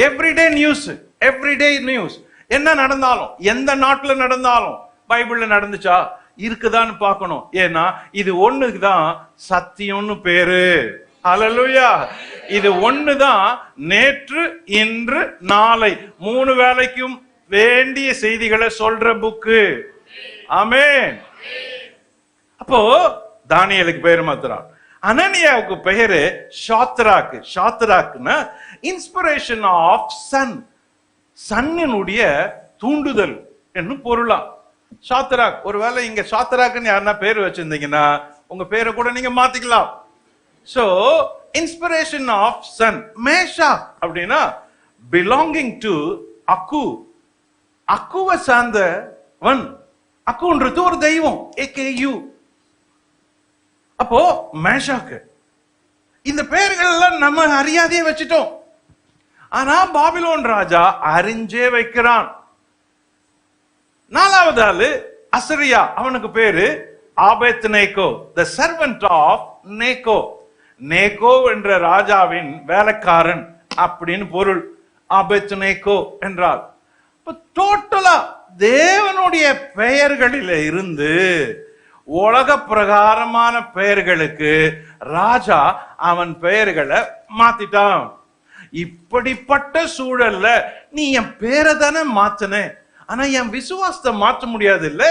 எவ்ரிடே நியூஸ், எவ்ரிடே நியூஸ், என்ன நடந்தாலும், எந்த நாட்டுல நடந்தாலும் பைபிள்ல நடந்துச்சா, இருக்குதான்னு பார்க்கணும். ஏன்னா இது ஒண்ணுதான் சத்தியம்னு பேரு. ஹல்லேலூயா. இது ஒண்ணுதான் நேற்று, இன்று, நாளை 3 வேளைக்கும் வேண்டிய செய்திகளை சொல்ற புக்கு. ஆமென். அப்போ தானியேலுக்கு பேரு மாத்திரம். அனனியாவுக்கு பெயரு ஷாத்ராக். ஷாத்ராக்னா இன்ஸ்பிரேஷன் ஆஃப் சன், சன்னினுடைய தூண்டுதல் என்று பொருளா. ஷாத்ராக். ஒருவேளை இங்க ஷாத்ராக்னு யாருன்னா பேர் வச்சிருந்தீங்கன்னா உங்க பேரை கூட நீங்க மாத்திக்கலாம். So inspiration of sun. Meshach அப்படின்னா பிலாங்கிங் டு அக்கு. அக்குவை சார்ந்தவன். அக்குன்றது ஒரு தெய்வம், AKU. அப்போ மேஷாக்கு. இந்த பெயர்கள் எல்லாம் நம்ம அறியாதையே வச்சுட்டோம். ஆனா பாபிலோன் ராஜா அறிஞ்சே வைக்கிறான். 4வது ஆளு அசரியா. அவனுக்கு பேரு ஆபேத் நேகோ, the servant of நேகோ. நேகோ என்ற ராஜாவின் வேலைக்காரன் அப்படின்னு பொருள். ஆபேத் நேகோ என்றால் டோட்டலா தேவனுடைய பெயர்களில இருந்து உலக பிரகாரமான பெயர்களுக்கு ராஜா அவன் பெயர்களை மாத்திட்டான். இப்படிப்பட்ட சூழல்ல நீ என் பேரை தானே மாத்தின, ஆனா என் விசுவாசத்தை மாற்ற முடியாது இல்ல.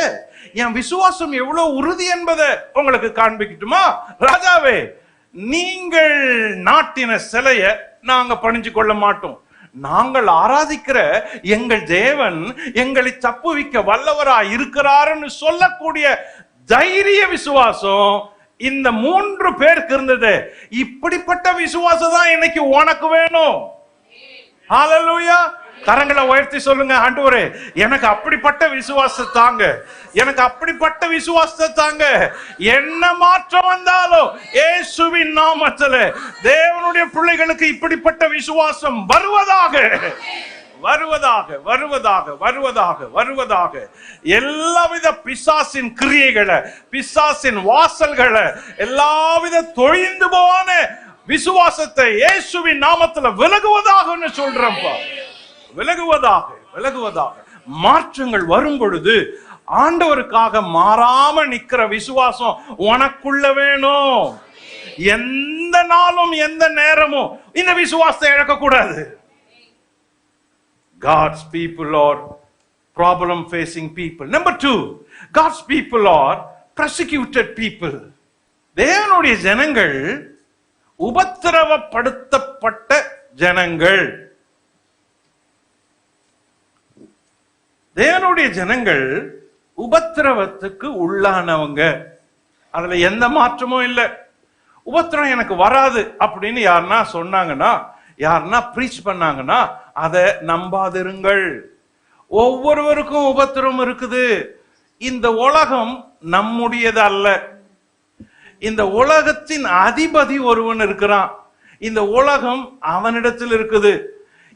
என் விசுவாசம் எவ்வளவு உறுதி என்பதை உங்களுக்கு காண்பிக்கட்டுமா? ராஜாவே, நீங்கள் நாட்டின சிலைய நாங்க பணிஞ்சு கொள்ள மாட்டோம். நாங்கள் ஆராதிக்கிற எங்கள் தேவன் எங்களை தப்புவிக்க வல்லவரா இருக்கிறாருன்னு சொல்லக்கூடிய தைரிய விசுவாசம் இந்த 3 பேருக்கு இருந்தது. இப்படிப்பட்ட விசுவாசம் தான் இன்னைக்கு உனக்கு வேணும். ஹல்லேலூயா. கரங்களை உயர்த்தி சொல்லுங்க, ஆண்டவரே எனக்கு அப்படிப்பட்ட விசுவாசத்தை தாங்க, எனக்கு அப்படிப்பட்ட விசுவாசத்தை தாங்க. என்ன மாற்றம் வந்தாலும் இயேசுவின் நாமத்திலே தேவனுடைய பிள்ளைகளுக்கு இப்படிப்பட்ட விசுவாசம் வருவதாக, வருவதாக, வருவதாக, வருவதாக, வருவதாக. எல்லாவித பிசாசின் கிரியைகளை, பிசாசின் வாசல்களை, எல்லாவித தொழிந்து போன விசுவாசத்தை இயேசுவின் நாமத்துல விலகுவதாக சொல்றப்பா. விலகுவதாக, விலகுவதாக. மாற்றங்கள் வரும் பொழுது ஆண்டவருக்காக மாறாம நிக்கிற விசுவாசம் உனக்குள்ள வேணும். எந்த நாளும் எந்த நேரமும் இந்த விசுவாசத்தை இழக்க கூடாது. God's people are problem facing people. Number 2, God's people are persecuted people. தேவனுடைய ஜனங்கள் உபத்திரவப்படுத்தப்பட்ட ஜனங்கள். தேவனுடைய ஜனங்கள் உபத்திரவத்துக்கு உள்ளானவங்க. அதுல எந்த மாற்றமும் இல்லை. உபத்திரம் எனக்கு வராது அப்படின்னு யாருன்னா சொன்னாங்கன்னா, யாருன்னா பிரீச் பண்ணாங்கன்னா அதை நம்பாதிருங்கள். ஒவ்வொருவருக்கும் உபத்திரம் இருக்குது. இந்த உலகம் நம்முடையது அல்ல. இந்த உலகத்தின் அதிபதி ஒருவன் இருக்கிறான். இந்த உலகம் அவனிடத்தில் இருக்குது.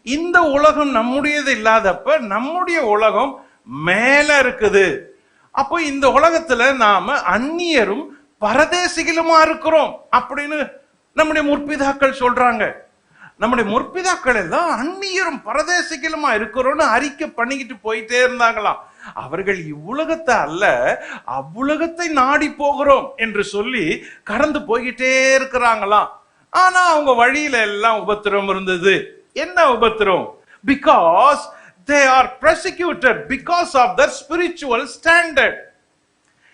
இந்த உலகம் நம்முடையது இல்லாதப்ப நம்முடைய உலகம் மேல இருக்குது. அப்போ இந்த உலகத்துல நாம அந்நியரும் பரதேசிகளுமா இருக்கிறோம் அப்படின்னு நம்முடைய முற்பிதாக்கள் சொல்றாங்க. நம்முடைய முற்பிதாக்கள் எல்லாம் அந்நியரும் பரதேசிகளுமா இருக்கிறோம்னு அறிக்கை பண்ணிக்கிட்டு போயிட்டே இருந்தாங்களாம். அவர்கள் இவ்வுலகத்தை அல்ல அவ்வுலகத்தை நாடி போகிறோம் என்று சொல்லி கடந்து போய்கிட்டே இருக்கிறாங்களாம். ஆனா அவங்க வழியில எல்லாம் உபத்திரம் இருந்தது. என்ன உபத்திரம்? Because they are persecuted because of their spiritual standard.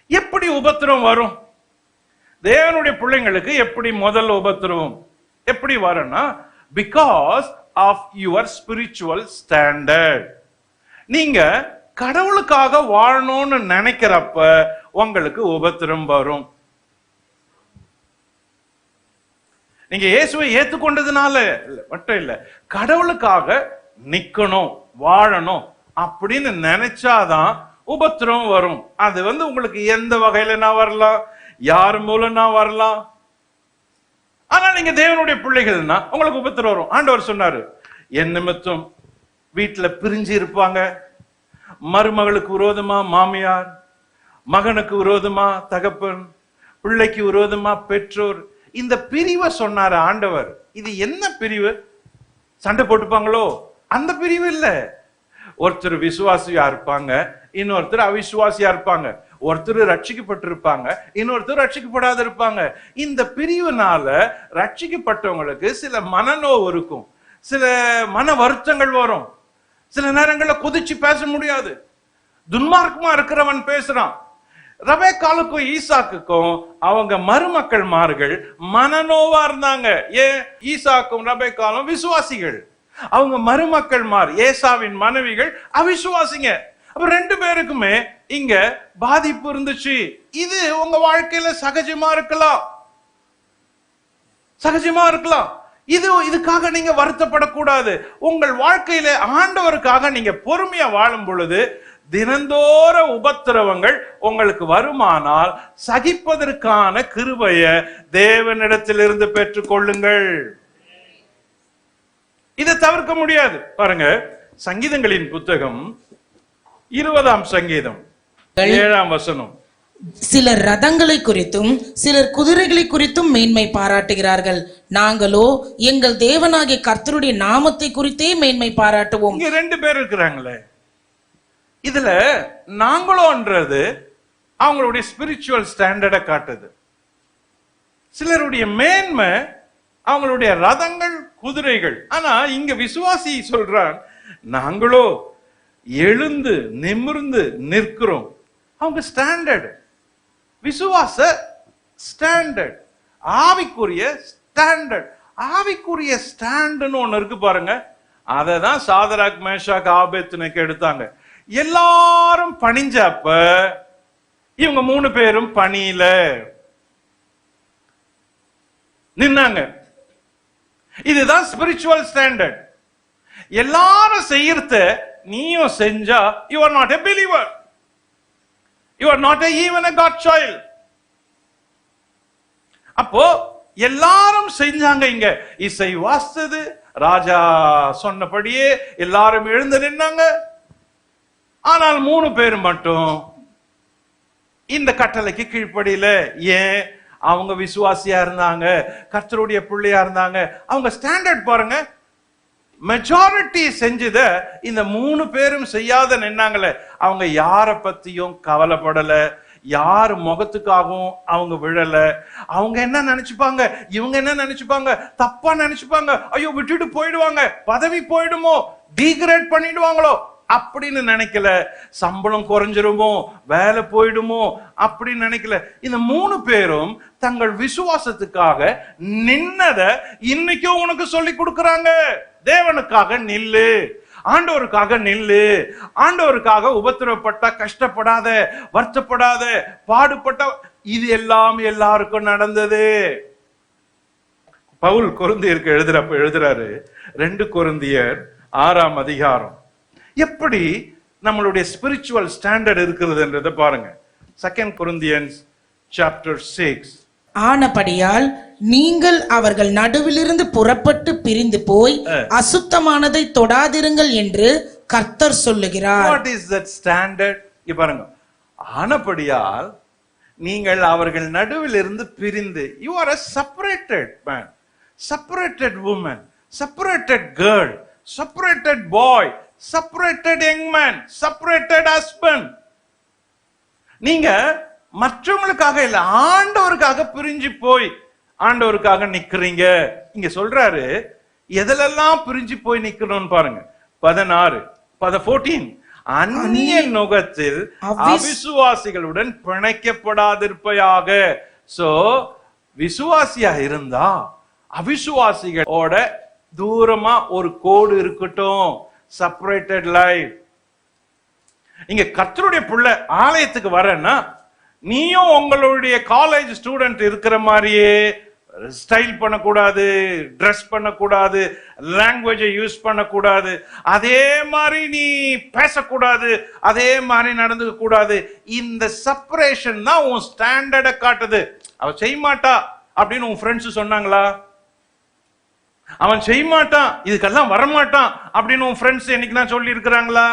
எப்படி உபத்திரம் வரும்? தேவனுடைய பிள்ளைங்களுக்கு எப்படி முதல் உபத்திரம் எப்படி வரும்னா, because of your spiritual standard. நீங்க கடவுளுக்காக வாழணும்னு நினைக்கிறப்ப உங்களுக்கு உபத்திரம் வரும். நீங்க இயேசுவை ஏத்துக்கொண்டதுனால மட்டும் இல்ல, கடவுளுக்காக நிக்கணும் வாழணும் அப்படின்னு நினைச்சாதான் உபத்திரம் வரும். அது உங்களுக்கு எந்த வகையில நான் வரலாம், யார் மூலம் நான் வரலாம். ஆனா நீங்க தேவனுடைய பிள்ளைகள்னா உங்களுக்கு உபத்திரம் வரும். ஆண்டவர் சொன்னாரு, என் நிமித்தம் வீட்டுல பிரிஞ்சு இருப்பாங்க. மருமகளுக்கு விரோதமா மாமியார், மகனுக்கு விரோதமா தகப்பன், பிள்ளைக்கு விரோதமா பெற்றோர். இந்த பிரிவை சொன்னாரு ஆண்டவர். இது என்ன பிரிவு? சண்டை போட்டுப்பாங்களோ? அந்த பிரிவு இல்ல. ஒருத்தர் விசுவாசியா இருப்பாங்க, இன்னொருத்தர் அவிசுவாசியா இருப்பாங்க. ஒருத்தர் ரட்சிக்கப்பட்டிருப்பாங்க, இன்னொருத்தர் ரட்சிக்கப்படாத இருப்பாங்க. இந்த பிரிவுனால ரட்சிக்கப்பட்டவங்களுக்கு சில மனநோவு இருக்கும், சில மன வருத்தங்கள் வரும். சில நேரங்கள்ல கொதிச்சு பேச முடியாது, துன்மார்க்கமா இருக்கிறவன் பேசுறான். ரெபெக்காளுக்கும் ஈசாக்குக்கும் அவங்க மருமக்கள்மார்கள் மனநோவா இருந்தாங்க. ஏன்? ஈசாக்கும் ரெபெக்காலும் விசுவாசிகள், அவங்க மருமக்கள்மார் ஏசாவின் மனைவிகள் அவிசுவாசிங்க. அப்ப ரெண்டு பேருக்குமே இங்க பாதிப்பு இருந்துச்சு. இது உங்க வாழ்க்கையில சகஜமா இருக்கலாம், சகஜமா இருக்கலாம். இதுக்காக நீங்க வருத்தப்படக்கூடாது. உங்கள் வாழ்க்கையில ஆண்டவருக்காக நீங்க பொறுமையா வாழும் பொழுது தினந்தோற உபத்திரவங்கள் உங்களுக்கு வருமானால் சகிப்பதற்கான கிருபைய தேவனிடத்திலிருந்து பெற்றுக் கொள்ளுங்கள். இதை தவிர்க்க முடியாது. பாருங்க, சங்கீதங்களின் புத்தகம் 20ஆம் சங்கீதம் 7ஆம் வசனம். சிலர் ரதங்களை குறித்தும் சிலர் குதிரைகளை குறித்தும் மேன்மை பாராட்டுகிறார்கள், நாங்களோ எங்கள் தேவனாகிய கர்த்தருடைய நாமத்தை குறித்தே மேன்மை பாராட்டுவோம். இங்க ரெண்டு பேர் இருக்கிறாங்களே, இதுல நாங்களோன்றது அவங்களுடைய ஸ்பிரிச்சுவல் ஸ்டாண்டர்டை காட்டுது. சிலருடைய மேன்மை அவங்களுடைய ரதங்கள் குதிரைகள். ஆனா இங்க விசுவாசி சொல்றான், நாங்களோ எழுந்து நிமிர்ந்து நிற்கிறோம். அவங்க ஸ்டாண்டர்ட், விசுவாச ஸ்டாண்டர்ட், ஆவிக்குரிய ஸ்டாண்டர்ட். ஆவிக்குரிய ஸ்டாண்டுன்னு ஒண்ணு இருக்கு பாருங்க. அதை தான் சாதராக் மேஷாக் ஆபேத்நேகோ எடுத்தாங்க. எல்லாரும் பணிஞ்சப்ப இவங்க 3 பேரும் பணியில நின்னாங்க. இதுதான் ஸ்பிரிச்சுவல் ஸ்டாண்டர்ட். எல்லாரும் செய்யறத நீயும் செஞ்சா you are not a believer, you are not even a God child. அப்போ எல்லாரும் செஞ்சாங்க. இங்க இசை வாசித்தது, ராஜா சொன்னபடியே எல்லாரும் எழுந்து நின்னாங்க. ஆனால் 3 பேர் மட்டும் இந்த கட்டளைக்கு கீழ்ப்படியில. ஏன்? அவங்க விசுவாசியா இருந்தாங்க, கர்த்தருடைய பிள்ளையா இருந்தாங்க. அவங்க ஸ்டாண்டர்ட் பாருங்க. மெஜாரிட்டி செஞ்சத இந்த 3 பேரும் செய்யாத நின்னாங்களே, அவங்க யார பத்தியும் கவலைப்படல, யார் முகத்துக்காகவும் அவங்க விழல. அவங்க என்ன நினைச்சுப்பாங்க, இவங்க என்ன நினைச்சுப்பாங்க, தப்பா நினைச்சுப்பாங்க, ஐயோ விட்டுட்டு போயிடுவாங்க, பதவி போயிடுமோ, டீக்ரேட் பண்ணிடுவாங்களோ அப்படின்னு நினைக்கல. சம்பளம் குறைஞ்சிருமோ, வேலை போயிடுமோ அப்படின்னு நினைக்கல. இந்த 3 பேரும் தங்கள் விசுவாசத்துக்காக நின்னத இன்னைக்கும் உனக்கு சொல்லி கொடுக்கறாங்க. தேவனுக்காக நில்லு, ஆண்டவருக்காக நில்லு, ஆண்டவருக்காக உபத்திரப்பட்ட, கஷ்டப்படாத, வருத்தப்படாத, பாடுபட்ட. இது எல்லாம் எல்லாருக்கும் நடந்தது. பவுல் கொரிந்தியருக்கு எழுதுறாரு 2 கொரிந்தியர் 6ஆம் அதிகாரம். எப்படி நம்மளுடைய ஸ்பிரிச்சுவல் ஸ்டாண்டர்ட் இருக்கிறதுன்றத பாருங்க. 2 Corinthians chapter 6. ஆனபடியால் நீங்கள் அவர்கள் நடுவிலிருந்து புறப்பட்டு பிரிந்து போய் அசுத்தமானதை தொடாதிருங்கள் என்று கர்த்தர் சொல்லுகிறார். What is that standard? இங்க பாருங்க. ஆனபடியால் நீங்கள் அவர்கள் நடுவிலிருந்து பிரிந்து, you are a separated man, separated woman, separated girl, separated boy, separated young man, separated husband. நீங்க மற்றவங்களுக்காக இல்ல, ஆண்டவருக்காக பிரிஞ்சு போய் ஆண்டவருக்காக நிக்கிறீங்க. இங்க சொல்றாரு எதெல்லாம் பிரிஞ்சு போய் நிக்கணும்னு பாருங்க. 14 அந்நிய நுகத்தில் அவிசுவாசிகளுடன் பிணைக்கப்படாதிருப்பையாக. சோ விசுவாசியா இருந்தா அவிசுவாசிகளோட தூரமா ஒரு கோடு இருக்கட்டும். Separated life. இங்க கர்த்தருடைய பிள்ளை ஆலயத்துக்கு வரேன்னா நீயும் உங்களுடைய காலேஜ் ஸ்டூடெண்ட் இருக்கிற மாதிரியே ஸ்டைல் பண்ணக்கூடாது, ட்ரெஸ் பண்ணக்கூடாது, லாங்குவேஜை யூஸ் பண்ணக்கூடாது, அதே மாதிரி நீ பேசக்கூடாது, அதே மாதிரி நடந்துக்க கூடாது. இந்த செப்பரேஷன் தான் உன் ஸ்டாண்டர்டை காட்டுது. அவ செய்ய மாட்டா அப்படின்னு உன் ஃப்ரெண்ட்ஸ் சொன்னாங்களா? அவன் செய்ய மாட்டான், இதுக்கெல்லாம் வரமாட்டான் அப்படின்னு உன் ஃப்ரெண்ட்ஸ் என்னைக்குனா சொல்லி இருக்கிறாங்களா?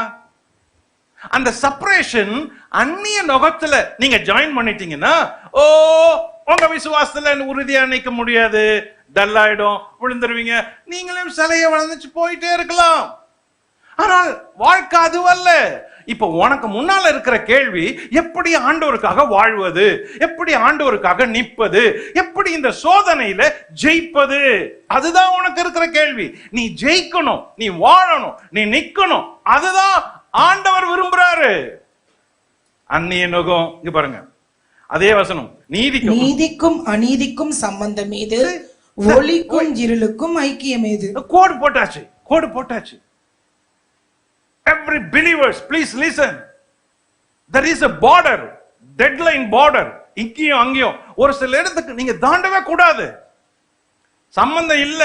அந்த செப்பரேஷன் அந்நிய நுகத்துல நீங்க ஜாயின் பண்ணிட்டீங்கன்னா, ஓ உங்க விசுவாசத்துல உறுதியா நிக்க முடியாது, டல்லாயிடும், விழுந்துருவீங்க, நீங்களும் சிலைய வளர்ந்துச்சு போயிட்டே இருக்கலாம். ஆனால் வாழ்க்கை அதுவல்ல. இப்ப உனக்கு முன்னால இருக்கிற கேள்வி, எப்படி ஆண்டவருக்காக வாழ்வது, எப்படி ஆண்டவருக்காக நிற்பது, எப்படி இந்த சோதனையில ஜெயிப்பது, அதுதான் உனக்கு இருக்கிற கேள்வி. நீ ஜெயிக்கணும், நீ வாழணும், நீ நிக்கணும், அதுதான் ஆண்டவர் விரும்புறாரு. அந்நிய நுகம், இங்க பாருங்க அதே வசனம், நீதிக்கும் அநீதிக்கும் சம்பந்தம் ஏது, ஒளிக்கும் இருளுக்கும் ஐக்கியம் ஏது. கோடு போட்டாச்சு. Every believers, please listen. There is a border, deadline border. இங்கேயும் அங்கேயும் ஒரு சில இடத்துக்கு நீங்க தாண்டவே கூடாது, சம்பந்தம் இல்ல.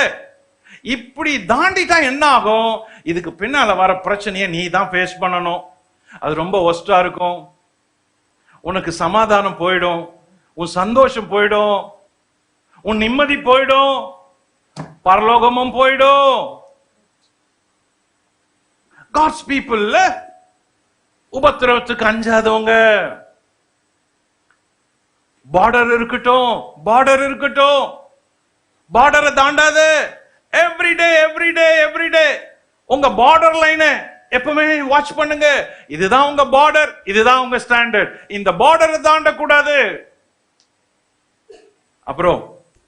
இப்படி தாண்டிட்டா என்ன ஆகும்? இதுக்கு பின்னால வர பிரச்சனையை நீ தான் ஃபேஸ் பண்ணணும். அது ரொம்ப ஒஸ்டா இருக்கும். உனக்கு சமாதானம் போயிடும், உன் சந்தோஷம் போயிடும், உன் நிம்மதி போயிடும், பரலோகமும் போயிடும். God's people உபத்திரவத்துக்கு அஞ்சாதவங்க. பார்டர் இருக்கட்டும், பார்டரை தாண்டாத. எவ்ரிடே உங்க பார்டர் லைனை எப்பவுமே வாட்ச் பண்ணுங்க. இதுதான் உங்க பார்டர், இதுதான் உங்க ஸ்டாண்டர்ட். இந்த பார்டரை தாண்ட கூடாது. அப்புறம்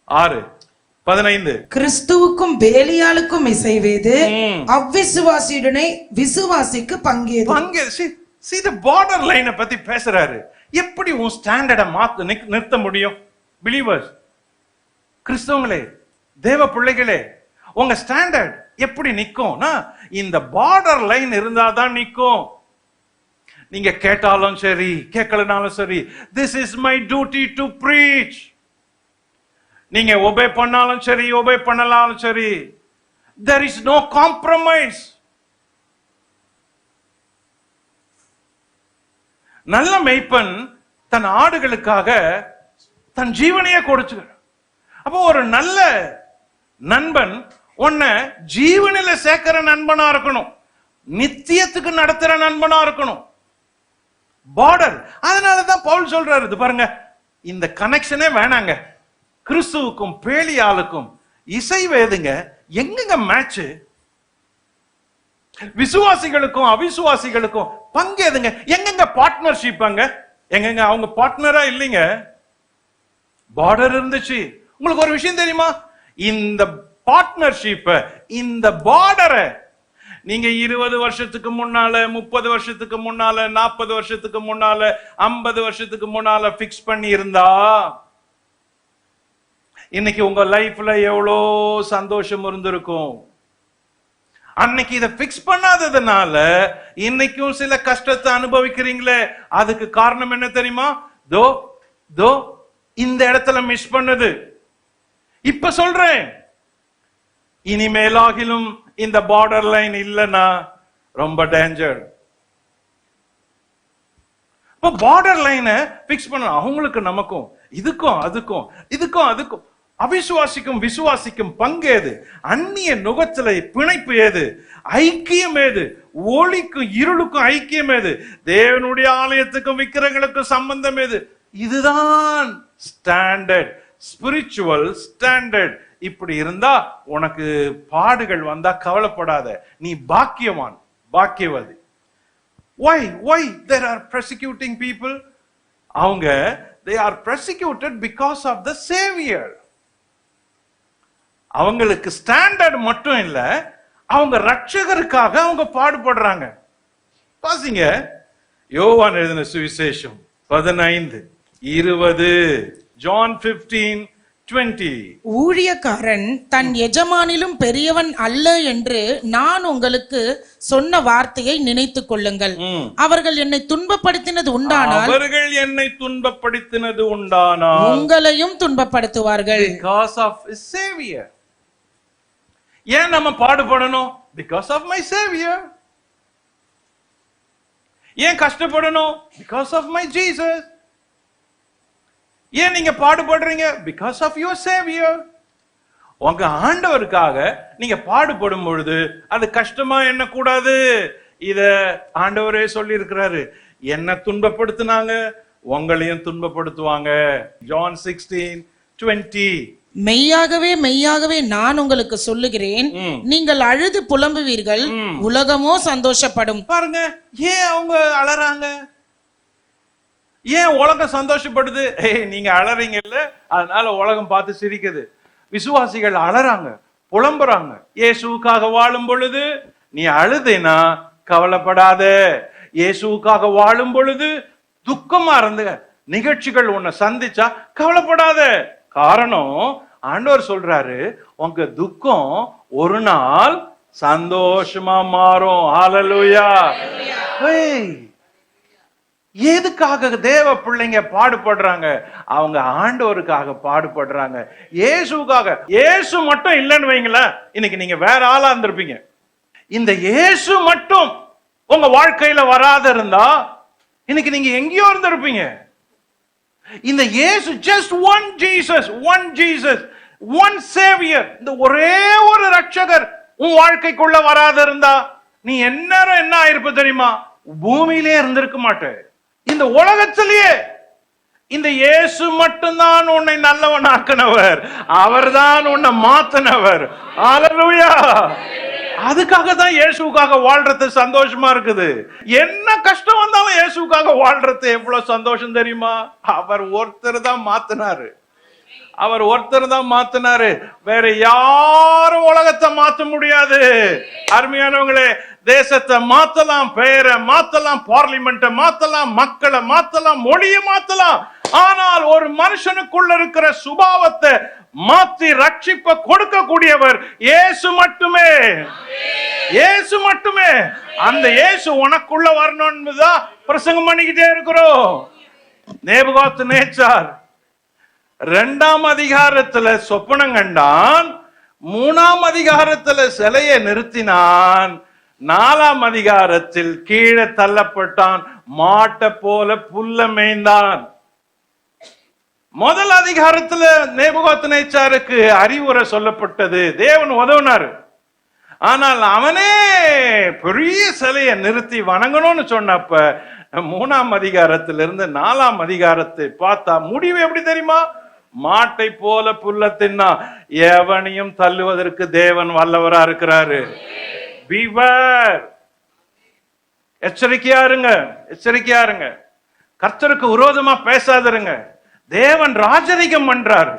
6:15 கிறிஸ்துவுக்கும் பேலியாளுக்கும் இசைவேது, அவ்விசுவாசியுடனே விசுவாசிக்கு பங்கேது. See the border line பத்தி பேசுறாரு. எப்படி உன் ஸ்டாண்டர்டை நிறுத்த முடியும்? பிலீவர்ஸ், கிறிஸ்தவங்களே, தேவ பிள்ளைகளே, உங்க ஸ்டாண்டர்ட் எப்படி நிக்கும்னா இந்த பார்டர் லைன் இருந்தாதான் நிக்கும். நீங்க கேட்டாலும் சரி, கேட்கலனாலும் சரி, this is my duty to preach. நீங்க ஒபே பண்ணாலும் சரி, ஒபே பண்ணலாலும் சரி, there is no compromise. நல்ல மேய்ப்பன் தன் ஆடுகளுக்காக தன் ஜீவனையே கொடுத்துக்கிறார். அப்போ ஒரு நல்ல நண்பன் உன்னை ஜீவனில சேர்க்கிற நண்பனா இருக்கணும், நித்தியத்துக்கு நடத்துற நண்பனா இருக்கணும். பார்டர். அதனாலதான் பவுல் சொல்றாரு, இது பாருங்க, இந்த கனெக்ஷனே வேணாங்க. கிறிஸ்துவுக்கும் பேலியாளுக்கும் இசைவேதுங்க. எங்கங்க மேட்ச்? விசுவாசிகளுக்கும் அவிசுவாசிகளுக்கும் பங்கேதுங்க. எங்கெங்க பார்ட்னர்ஷிப்? அங்க எங்கெங்க அவங்க பார்ட்னரா இல்லைங்க, பார்டர் இருந்துச்சு. உங்களுக்கு ஒரு விஷயம் தெரியுமா? இந்த பார்ட்னர்ஷிப், இந்த பார்டரை நீங்க 20 வருஷத்துக்கு முன்னால, 30 வருஷத்துக்கு முன்னால, 40 வருஷத்துக்கு முன்னால, 50 வருஷத்துக்கு முன்னால பிக்ஸ் பண்ணி இருந்தா இன்னைக்கு உங்க லைஃப்ல எவ்வளோ சந்தோஷம் இருந்திருக்கும். அன்னைக்கு இதை பிக்ஸ் பண்ணாததுனால இன்னைக்கும் சில கஷ்டத்தை அனுபவிக்கிறீங்களே. அதுக்கு காரணம் என்ன தெரியுமா? தோ இந்த இடத்துல மிஸ் பண்ணது. இப்ப சொல்றேன், இனிமேலாகிலும் இந்த பார்டர் லைன் இல்லைன்னா ரொம்ப டேஞ்சர். இப்போ பார்டர் லைனை பிக்ஸ் பண்ண அவங்களுக்கு நமக்கும் இதுக்கும் அதுக்கும் அவிசுவாசிக்கும் விசுவாசிக்கும் பங்கேது, அந்நிய நுகத்துல பிணைப்பு ஏது, ஐக்கியம் ஏது, ஒளிக்கும் இருளுக்கும் ஐக்கியம் ஏது, தேவனுடைய ஆலயத்துக்கும் விக்கிரங்களுக்கும் சம்பந்தம் ஏது. இதுதான் ஸ்டாண்டர்ட், ஸ்பிரிச்சுவல் ஸ்டாண்டர்ட். இப்படி இருந்தா உனக்கு பாடுகள் வந்தா கவலைப்படாத, நீ பாக்கியவான், பாக்கியவதி. Why there are persecuting people? அவங்க they are persecuted because of the Savior. அவங்களுக்கு ஸ்டாண்டர்ட் மட்டும் இல்ல, அவங்க ரட்சகருக்காக அவங்க பாடுபடுறாங்க. பாசிங்க, யோவான் எழுதின சுவிசேஷம் 15:20, John 15:20. ஊழியக்காரன் தன் எஜமானிலும் பெரியவன் அல்ல என்று நான் உங்களுக்கு சொன்ன வார்த்தையை நினைத்துக் கொள்ளுங்கள். அவர்கள் என்னை துன்பப்படுத்தினது உண்டானால் உங்களையும் துன்பப்படுத்துவார்கள். Because of his Savior. ஏன் நம்ம பாடுபடணும்? Because of my Savior. ஏன் கஷ்டப்படணும்? Because of my Jesus. ஏன் நீங்க பாடுபடுறீங்க? Because of your Savior. உங்க ஆண்டவருக்காக நீங்க பாடுபடும் பொழுது அது கஷ்டமா எண்ணக்கூடாது. இத ஆண்டவரே சொல்லி இருக்கிறாரு, என்ன துன்பப்படுத்தினாங்க உங்களையும் துன்பப்படுத்துவாங்க. John 16:20. மெய்யாகவே மெய்யாகவே நான் உங்களுக்கு சொல்லுகிறேன், நீங்கள் அழுது புலம்புவீர்கள், உலகமோ சந்தோஷப்படும். பாருங்க, ஏன் அவங்க அழறாங்க? ஏன் உலகம் சந்தோஷப்படுது? நீங்க அழறீங்க இல்ல, அதனால உலகம் பார்த்து சிரிக்குது. விசுவாசிகள் அழறாங்க, புலம்புறாங்க. இயேசுவுக்காக வாழும் பொழுது நீ அழுதினா கவலைப்படாத. இயேசுவுக்காக வாழும் பொழுது துக்கமா இருந்த நிகழ்ச்சிகள் உன்னை சந்திச்சா கவலைப்படாத. காரணம், ஆண்டவர் சொல்றாரு, உங்க துக்கம் ஒரு நாள் சந்தோஷமா மாறும். ஹல்லேலூயா. எதுக்காக தேவ பிள்ளைங்க பாடுபடுறாங்க? அவங்க ஆண்டவருக்காக பாடுபடுறாங்க, இயேசுக்காக. இயேசு மட்டும் இல்லைன்னு வைங்களேன், இன்னைக்கு நீங்க வேற ஆளா இருந்திருப்பீங்க. இந்த இயேசு மட்டும் உங்க வாழ்க்கையில வராத இருந்தா இன்னைக்கு நீங்க எங்கேயோ இருந்திருப்பீங்க. இந்த இயேசு, just one Jesus, one savior, இந்த ஒரே ஒரு ரட்சகர் உன் வாழ்க்கைக்குள்ள வராத இருந்தா நீ என்ன ஆயிருப்ப தெரியுமா? பூமியிலே இருந்திருக்க மாட்டே. இந்த உலகத்திலேயே இந்த இயேசு மட்டும்தான் உன்னை நல்லவன் ஆக்கினவர், அவர்தான் உன்னை மாத்தினவர். ஹல்லேலூயா. அதுக்காக தான் இயேசுக்காக வாழ்றது சந்தோஷமா இருக்குது. என்ன கஷ்டம் வந்தாலும் இயேசுக்காக வாழ்றது எவ்வளவு சந்தோஷம் தெரியுமா? அவர் ஒருத்தர் தான் மாத்தினாரு, அவர் ஒருத்தர் தான் மாத்தினாரு. வேற யாரும் உலகத்தை மாத்த முடியாது. அருமையானவங்களே, தேசத்தை மாத்தலாம், பெயரை மாத்தலாம், பார்லிமெண்ட்டை மாத்தலாம், மக்களை மாத்தலாம், மொழியை மாத்தலாம். ஆனால் ஒரு மனுஷனுக்குள்ள இருக்கிற சுபாவத்தை மாத்தி ரட்சிப்ப கொடுக்க கூடியவர் இயேசு மட்டுமே. இயேசு மட்டுமே. அந்த இயேசு உனக்குள்ள வரணும்னு தான் பிரசங்கம் பண்ணிக்கிட்டே இருக்கிறோம். நேபுகாத்நேச்சார் 2ஆம் அதிகாரத்துல சொப்பனம் கண்டான், 3ஆம் அதிகாரத்துல சிலையை நிறுத்தினான், 4ஆம் அதிகாரத்தில் கீழே தள்ளப்பட்டான், மாட்டை போல புல்ல மேய்ந்தான். முதல் அதிகாரத்துல நேபுகாத்நேச்சாருக்கு அறிவுரை சொல்லப்பட்டது, தேவன் உதவினாரு. ஆனால் அவனே பெரிய சிலையை நிறுத்தி வணங்கணும்னு சொன்னப்ப 3ஆம் அதிகாரத்திலிருந்து 4ஆம் அதிகாரத்தை பார்த்தா முடிவு எப்படி தெரியுமா? மாட்டை போல புல்ல தின்னா. எவனையும் தள்ளுவதற்கு தேவன் வல்லவரா இருக்கிறாரு. Beware. எச்சரிக்கையா இருங்க, எச்சரிக்கையா இருங்க. கர்த்தருக்கு விரோதமா பேசாதிருங்க. தேவன் ராஜரிகம் பண்றாரு.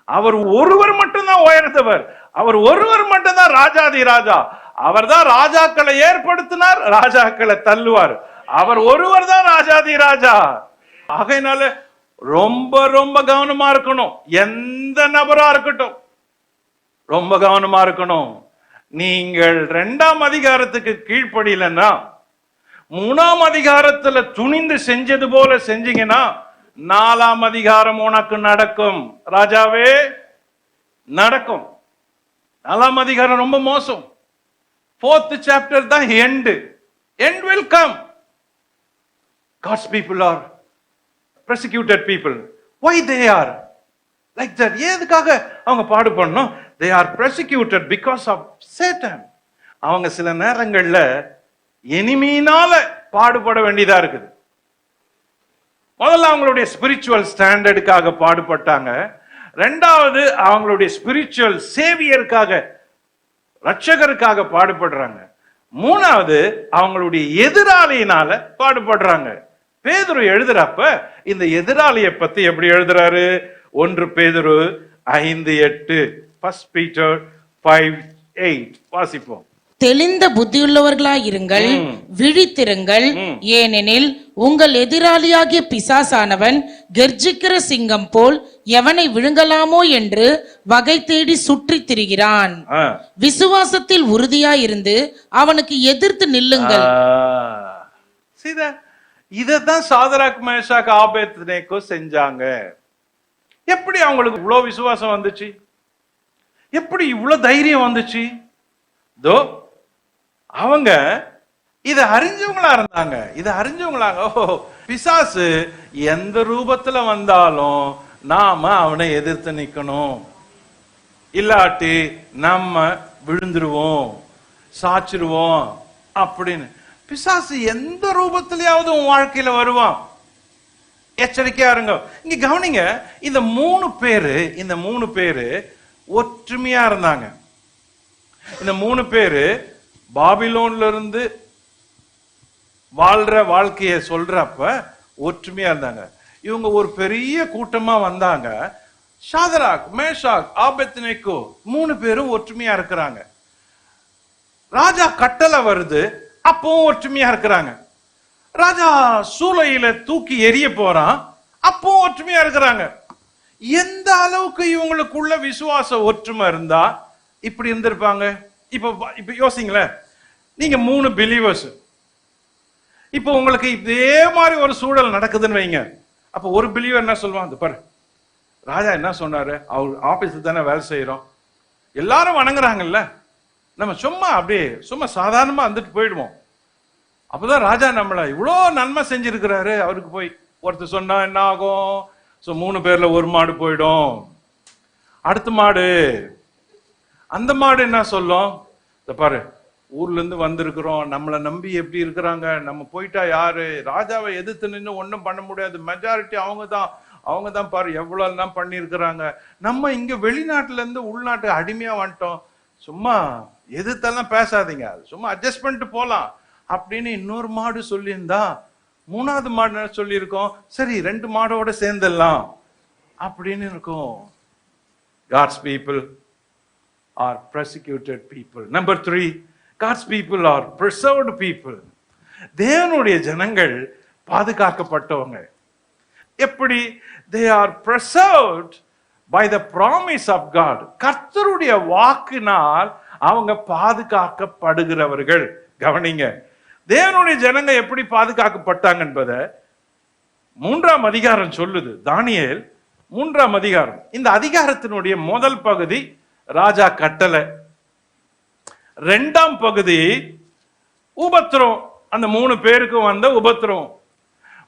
அவர் ஒருவர் மட்டும்தான் உயர்ந்தவர், அவர் ஒருவர் மட்டும்தான் ராஜாதி ராஜா. அவர் தான் ராஜாக்களை ஏற்படுத்தினார், ராஜாக்களை தள்ளுவார். அவர் ஒருவர் தான் ராஜாதி ராஜா. ஆகையினால ரொம்ப ரொம்ப கவனமா இருக்கணும். எந்த நபரா இருக்கட்டும் ரொம்ப கவனமா இருக்கணும். நீங்கள் 2ஆம் அதிகாரத்துக்கு கீழ்ப்படியலன்னா, 3ஆம் அதிகாரத்துல துணிந்து செஞ்சது போல செஞ்சீங்கன்னா 4ஆம் அதிகாரம் உனக்கு நடக்கும். ராஜாவே, நடக்கும். 4ஆம் அதிகாரம் ரொம்ப மோசம். 4th chapter தான் end. End will come. God's people are persecuted people. Why they are like that? எதுக்காக அவங்க பாடுபடணும்? They are persecuted because of Satan. அவங்க சில நேரங்கள்ல எனிமீனால பாடுபட வேண்டியதா இருக்குது. முதல்ல அவங்களுடைய ஸ்பிரிச்சுவல் ஸ்டாண்டர்டுக்காக பாடுபட்டாங்க. 2வது அவங்களுடைய ஸ்பிரிச்சுவல் சேவியருக்காக, ரட்சகருக்காக பாடுபடுறாங்க. 3வது அவங்களுடைய எதிராளியினால பாடுபடுறாங்க. பேதுரு எழுதுறப்ப இந்த எதிராளியை பத்தி எப்படி எழுதுறாரு? 1 பேதுரு 5:8, 1 Peter 5:8 வாசிப்போம். தெளிந்த புத்தியுள்ளவர்களாயிருங்கள், விழித்திருங்கள். ஏனெனில் உங்கள் எதிராளியாகிய பிசாசானவன் கெர்ச்சிக்கிற சிங்கம் போல் எவனை விழுங்கலாமோ என்று வகை தேடி சுற்றி திரிகிறான். விசுவாசத்தில் உறுதியாயிருந்து அவனுக்கு எதிர்த்து நில்லுங்கள். இததான் சாதராக், மேஷாக், ஆபேத்நேகோ செஞ்சாங்க. எப்படி அவங்களுக்கு இவ்வளவு விசுவாசம் வந்துச்சு? எப்படி இவ்வளவு தைரியம் வந்துச்சு? தோ அவங்க இத அறிஞ்சவங்களா இருந்தாங்க. இத அறிஞ்சவங்களாங்க. பிசாசு எந்த ரூபத்துல வந்தாலும் நாம அவனை எதிர்த்து நிக்கணும், இல்லாட்டி நம்ம விழுந்துருவோம், சாச்சிருவோம் அப்படின்னு. பிசாசு எந்த ரூபத்திலேயாவது உன் வாழ்க்கையில வருவான். எச்சரிக்கையா இருங்க. இங்க கவனிங்க, இந்த மூணு பேரு ஒற்றுமையா இருந்தாங்க. இந்த 3 பேரு பாபிலோன்ல இருந்து வாழ்ற வாழ்க்கைய சொல்றப்ப ஒற்றுமையா இருந்தாங்க. இவங்க ஒரு பெரிய கூட்டமா வந்தாங்க. ஷாதராக், மேஷாக், ஆபேத்நேகோ 3 பேரும் ஒற்றுமையா இருக்கிறாங்க. ராஜா கட்டளை வருது, அப்பவும் ஒற்றுமையா இருக்கிறாங்க. ராஜா சூளையில தூக்கி எரிய போறான், அப்பவும் ஒற்றுமையா இருக்கிறாங்க. எந்த அளவுக்கு இவங்களுக்குள்ள விசுவாச ஒற்றுமை இருந்தா இப்படி இருந்திருப்பாங்க? இப்ப யோசிங்களேன், நீங்க 3 பிலீவர்ஸ், இப்ப உங்களுக்கு இதே மாதிரி ஒரு சூழல் நடக்குதுன்னு வைங்க. அப்ப ஒரு பிலீவர் என்ன சொல்லுவான், பாரு ராஜா என்ன சொன்னாரு, அவர் ஆபீஸ்ல தானே வேலை செய்யறோம், எல்லாரும் வணங்குறாங்கல்ல, நம்ம சும்மா சாதாரணமா வந்துட்டு போயிடுவோம். அப்பதான் ராஜா நம்மள இவ்வளோ நன்மை செஞ்சிருக்கிறாரு, அவருக்கு போய் ஒருத்தர் சொன்னா என்ன ஆகும்? 3 பேர்ல ஒரு மாடு போயிடும். அடுத்த மாடு, அந்த மாடு என்ன சொல்லும், பாரு ஊர்ல இருந்து வந்திருக்கிறோம், நம்மளை நம்பி எப்படி இருக்கிறாங்க, நம்ம போயிட்டா யாரு, ராஜாவை எதிர்த்து நின்று ஒன்றும் பண்ண முடியாது, மெஜாரிட்டி அவங்க தான் பாரு எவ்வளவு எல்லாம் பண்ணி இருக்கிறாங்க, நம்ம இங்க வெளிநாட்டுல இருந்து உள்நாட்டு அடிமையா வந்துட்டோம், சும்மா எதிர்த்தெல்லாம் பேசாதீங்க, சும்மா அட்ஜஸ்ட் பண்ணிட்டு போலாம் அப்படின்னு இன்னொரு மாடு சொல்லியிருந்தா, 3வது மாடு சொல்லி இருக்கோம், சரி 2 மாடோட சேர்ந்துடலாம் அப்படின்னு இருக்கும். God's people are persecuted people. Number 3, God's people are preserved people. தேவனுடைய ஜனங்கள் பாதுகாக்கப்பட்டவங்க. எப்படி? They are preserved by the promise of God. கர்த்தருடைய வாக்கினால் அவங்க பாதுகாக்கப்படுகிறவர்கள். கவனிங்க, தேவனுடைய ஜனங்க எப்படி பாதுகாக்கப்பட்டாங்க என்பதை 3ஆம் அதிகாரம் சொல்லுது. தானியேல் 3ஆம் அதிகாரம். இந்த அதிகாரத்தினுடைய முதல் பகுதி ராஜா கட்டளை, 2ஆம் பகுதி உபத்திரம், அந்த 3 பேருக்கும் வந்த உபத்திரம்.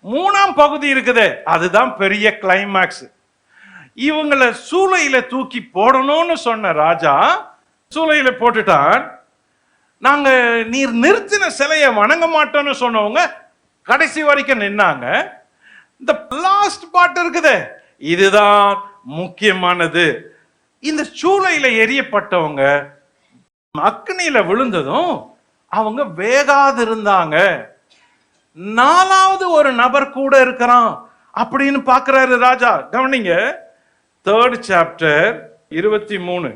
3ஆம் பகுதி இருக்குதே, அதுதான் பெரிய கிளைமேக்ஸ். இவங்களை சூளையில தூக்கி போடணும்னு சொன்ன ராஜா சூளையில போட்டுட்டான். நாங்க நீர் நிறுத்தின சிலையை வணங்க மாட்டோம்னு சொன்னவங்க கடைசி வரைக்கும் நின்னாங்க. இந்த லாஸ்ட் பார்ட் இருக்குதே, இதுதான் முக்கியமானது. இந்த சூளையில எரியப்பட்டவங்க அக்னியில விழுந்ததும் அவங்க வேகாது இருந்தாங்க. 4வது ஒரு நபர் கூட இருக்கிறான் அப்படின்னு பாக்குறாரு ராஜா. கவனிங்க, 3rd chapter 23.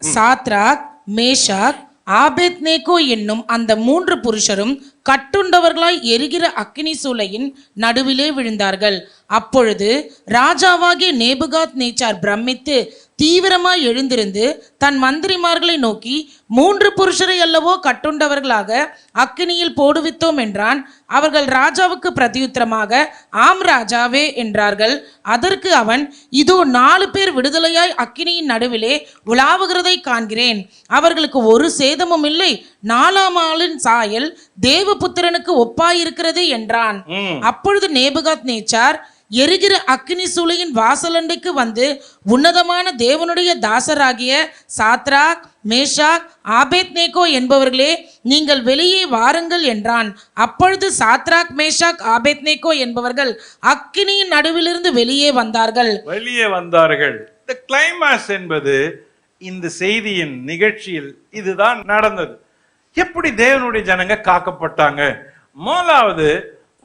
Shadrach, Meshach, Abednego என்னும் அந்த 3 புருஷரும் கட்டுண்டவர்களாய் எரிகிற அக்கினி சூளையின் நடுவிலே விழுந்தார்கள். அப்பொழுது ராஜாவாகிய நேபுகாத் நேச்சார் பிரமித்து தீவிரமாய் எழுந்திருந்து தன் மந்திரிமார்களை நோக்கி, 3 புருஷரை அல்லவோ கட்டுண்டவர்களாக அக்கினியில் போடுவித்தோம் என்றான். அவர்கள் ராஜாவுக்கு பிரதியுத்தரமாக, ஆம் ராஜாவே என்றார்கள். அதற்கு அவன், இதோ 4 பேர் விடுதலையாய் அக்கினியின் நடுவிலே உலாவுகிறதை காண்கிறேன், அவர்களுக்கு ஒரு சேதமும் இல்லை, 4ஆம் ஆளின் சாயல் தேவபுத்திரனுக்கு ஒப்பாயிருக்கிறது என்றான். அப்பொழுது நேபுகாத் நேச்சார் எரிகிற அக்கினி சூளையின் வாசலண்டைக்கு வந்து, உன்னதமான தேவனுடைய தாசராகிய சாத்ராக், மேஷாக், ஆபேத்நேகோ என்பவர்களே, நீங்கள் வெளியே வாருங்கள் என்றான். அப்பொழுது சாத்ராக், மேஷாக், ஆபேத்நேகோ என்பவர்கள் அக்கினியின் நடுவிலிருந்து வெளியே வந்தார்கள். இந்த கிளைமாக்ஸ் என்பது இந்த செய்தியின் நிகழ்ச்சியில் இதுதான் நடந்தது. எப்படி தேவனுடைய ஜனங்க காக்கப்பட்டாங்க? முதலாவது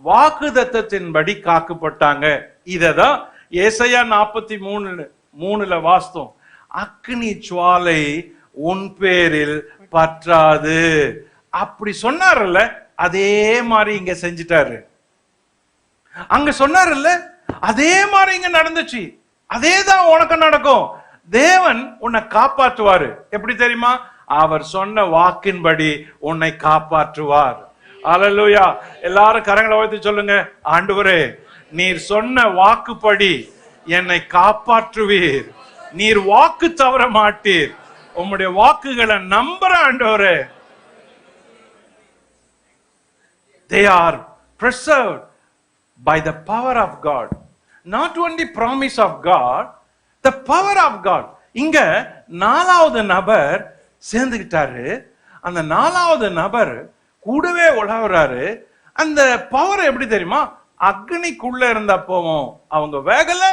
வாக்குதத்தத்தின்படி காக்கப்பட்டாங்க. இததான் ஏசாயா 43:3 வாஸ்தவம். அக்னி ஜுவாலை உன் பேரில் பற்றாது அப்படி சொன்னார்ல, அதே மாதிரி இங்க செஞ்சிட்டாரு. அங்க சொன்னார்ல, அதே மாதிரி இங்க நடந்துச்சு. அதே தான் உனக்கு நடக்கும். தேவன் உன்னை காப்பாற்றுவாரு. எப்படி தெரியுமா? அவர் சொன்ன வாக்கின்படி உன்னை காப்பாற்றுவார். அல்லேலூயா. எல்லாரும் கரங்களை உயர்த்தி சொல்லுங்க, ஆண்டவரே நீர் சொன்ன வாக்குப்படி என்னை காப்பாற்றுவீர், நீர் வாக்கு தவற மாட்டீர், உம்முடைய வாக்குகளை நம்புற ஆண்டவரே. They are preserved by the power of God. Not only promise of God, the power of God. இங்க 4வது நபர் சேர்ந்துகிட்டாரு. அந்த 4வது நபர் கூடவே உலவுறாரு. அந்த பவர் எப்படி தெரியுமா? அக்னிக்குள்ள இருந்தப்பவும் அவங்க வேகல,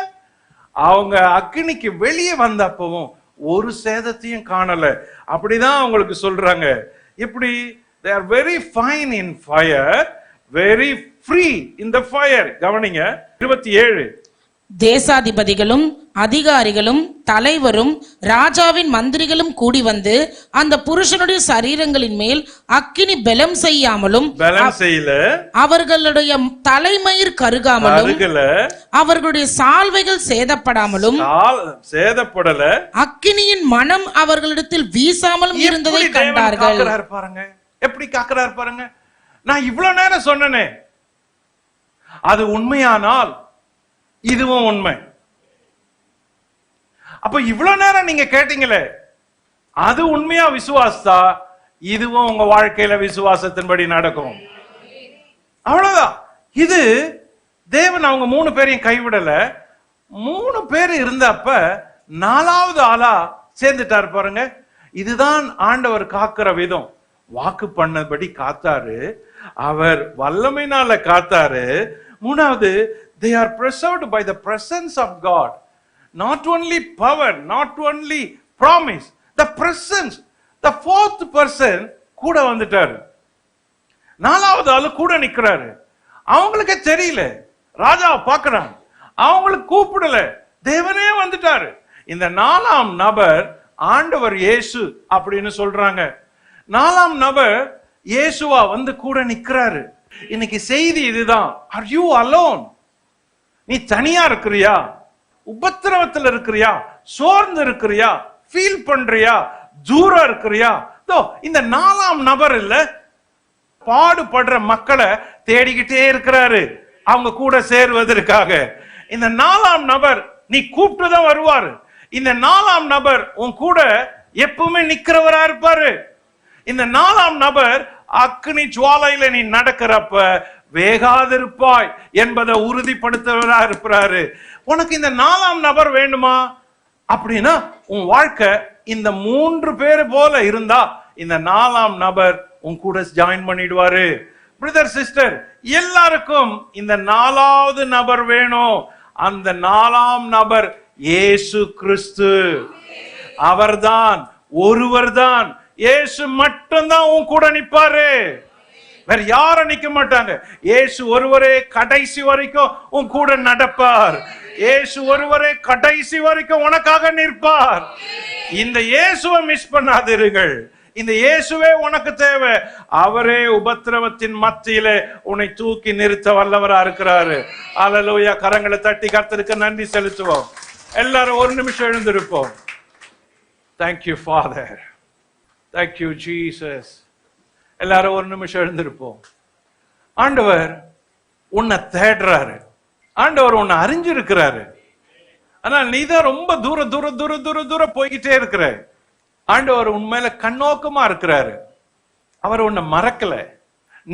அவங்க அக்னிக்கு வெளியே வந்தப்பவும் ஒரு சேதத்தையும் காணல. அப்படிதான் அவங்களுக்கு சொல்றாங்க. இப்படி they are very fine in fire, very free in the fire. கவனிங்க 27. தேசாதிபதிகளும் அதிகாரிகளும் தலைவரும் ராஜாவின் மந்திரிகளும் கூடி வந்து அந்த புருஷனுடைய சரீரங்களின் மேல் அக்கினி பலம் செய்யாமலும் அவர்களுடைய தலைமயிர் கருகாமலும் அவர்களுடைய சால்வைகள் சேதப்படாமலும் அக்கினியின் மனம் அவர்களிடத்தில் வீசாமலும் இருந்ததை கண்டார்கள். பாருங்க எப்படி காக்கிறார் பாருங்க. நான் இவ்வளவு நேரம் சொன்னனே, அது உண்மையானால் இதுவும் உண்மை. அப்ப இவ்வளவு நேரம் நீங்க கேட்டீங்களே, அது உண்மையா விசுவாசத்தா, இதுவும் உங்க வாழ்க்கையில விசுவாசத்தின்படி நடக்கும். அவ்வளவுதான். இது தேவன் அவங்க 3 பேரையும் கைவிடல. 3 பேர் இருந்தப்ப 4வது ஆளா சேர்ந்துட்டாரு பாருங்க. இதுதான் ஆண்டவர் காக்கிற விதம். வாக்கு பண்ணபடி காத்தாரு, அவர் வல்லமையினால காத்தாரு. 3வது, they are preserved by the presence of God. Not only power, not only promise, the presence. The 4th person கூட வந்துட்டாரு. 4வது ஆளு கூட நிக்கிறாரு. அவங்களுக்கு தெரியல, ராஜாவை பார்க்கறாங்க, அவங்களுக்கு கூப்பிடல, தேவனே வந்துட்டாரு. இந்த 4ஆம் நபர் ஆண்டவர் இயேசு அப்படின்னு சொல்றாங்க. 4ஆம் நபர் இயேசுவா வந்து கூட நிக்கிறாரு. இன்னைக்கு செய்தி இதுதான். Are you alone? நீ தனியா இருக்கிறியா? உபத்திரவத்தில் இருக்கிறியா? சோர்ந்து இருக்கிறியா? ஃபீல் பண்றியா? தூரம் இருக்கிறியா? இந்த 4ஆம் நபர் இல்ல, பாடுபடுற மக்களை தேடிக்கிட்டே இருக்கிறாரு அவங்க கூட சேர்வதற்காக. இந்த 4ஆம் நபர் நீ கூப்பிட்டுதான் வருவாரு. இந்த 4ஆம் நபர் உன் கூட எப்பவுமே நிக்கிறவரா இருப்பாரு. இந்த 4ஆம் நபர் அக்னி ஜுவாலையில நீ நடக்கிறப்ப வேகாதிருப்பாய் என்பதை உறுதிப்படுத்துவதா இருக்கிறாரு. உனக்கு இந்த 4ஆம் நபர் வேண்டுமா அப்படின்னா உன் வாழ்க்கை இந்த 3 பேர் போல இருந்தா இந்த 4ஆம் நபர் உன் கூட ஜாயின் பண்ணிடுவாரு. பிரதர் சிஸ்டர், எல்லாருக்கும் இந்த 4வது நபர் வேணும். அந்த 4ஆம் நபர் இயேசு கிறிஸ்து. அவர்தான், ஒருவர்தான். இயேசு மட்டும்தான் உன் கூட நிப்பாரு. வேற யாரும் நிக்க மாட்டாங்க. இயேசு ஒருவரே கடைசி வரைக்கும் உன் கூட நடப்பார். இயேசு ஒருவரே கடைசி வரைக்கும் உனக்காக நிற்பார். இந்த இயேசுவை மிஸ் பண்ணாதீர்கள். இந்த இயேசுவே உனக்கு தேவை. அவரே உபத்திரவத்தின் மத்தியிலே உன்னை தூக்கி நிறுத்த வல்லவரா இருக்கிறாரு. அல்லேலூயா. கரங்களை தட்டி கர்த்தருக்கு நன்றி செலுத்துவோம். எல்லாரும் ஒரு நிமிஷம் எழுந்திருப்போம். Thank you Father. Thank you Jesus. எல்லாரும் ஒரு நிமிஷம் எழுந்திருப்போம். ஆண்டவர் உன்னை தேடுறாரு. ஆண்டவர் உன்னை அறிஞ்சிருக்கிறாரு. ஆனால் நீதான் ரொம்ப தூர தூர தூர தூர தூர போய்கிட்டே இருக்கிற. ஆண்டவர் உண்மையில கண்ணோக்கமா இருக்கிறாரு. அவர் உன்னை மறக்கல.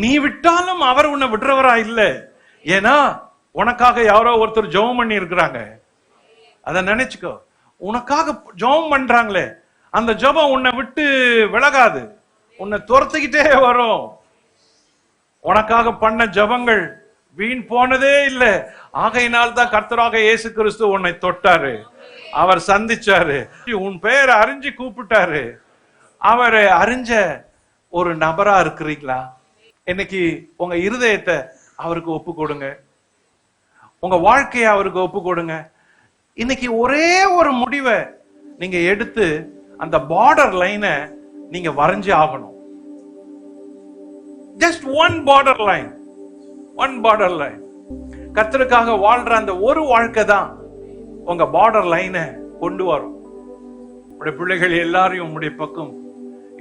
நீ விட்டாலும் அவர் உன்னை விடுறவரா இல்ல. ஏன்னா உனக்காக யாரோ ஒருத்தர் ஜெபம் பண்ணி இருக்கிறாங்க. அத நினைச்சுக்கோ. உனக்காக ஜெபம் பண்றாங்களே, அந்த ஜெபம் உன்னை விட்டு விலகாது, உன்னை துரத்துக்கிட்டே வரும். உனக்காக பண்ண ஜெபங்கள் வீண் போனதே இல்லை. ஆகையினால் தான் கர்த்தராக இயேசு கிறிஸ்து உன்னை தொட்டாரு, அவர் சந்திச்சாரு, உன் பெயரை அறிஞ்சு கூப்பிட்டாரு. அவரை அறிஞ்ச ஒரு நபரா இருக்கிறீங்களா? இன்னைக்கு உங்க இருதயத்தை அவருக்கு ஒப்பு கொடுங்க. உங்க வாழ்க்கையை அவருக்கு ஒப்பு கொடுங்க. இன்னைக்கு ஒரே ஒரு முடிவை நீங்க எடுத்து அந்த பார்டர் லைனை நீங்க வரைஞ்சு ஆகணும். Just one border line, one border line. கர்த்தருக்காக வாழ்ற அந்த ஒரு வாழ்க்கை தான் உங்க பார்டர் லைனை கொண்டு வரும். உங்களுடைய பிள்ளைகள் எல்லாரையும் உங்களுடைய பக்கம்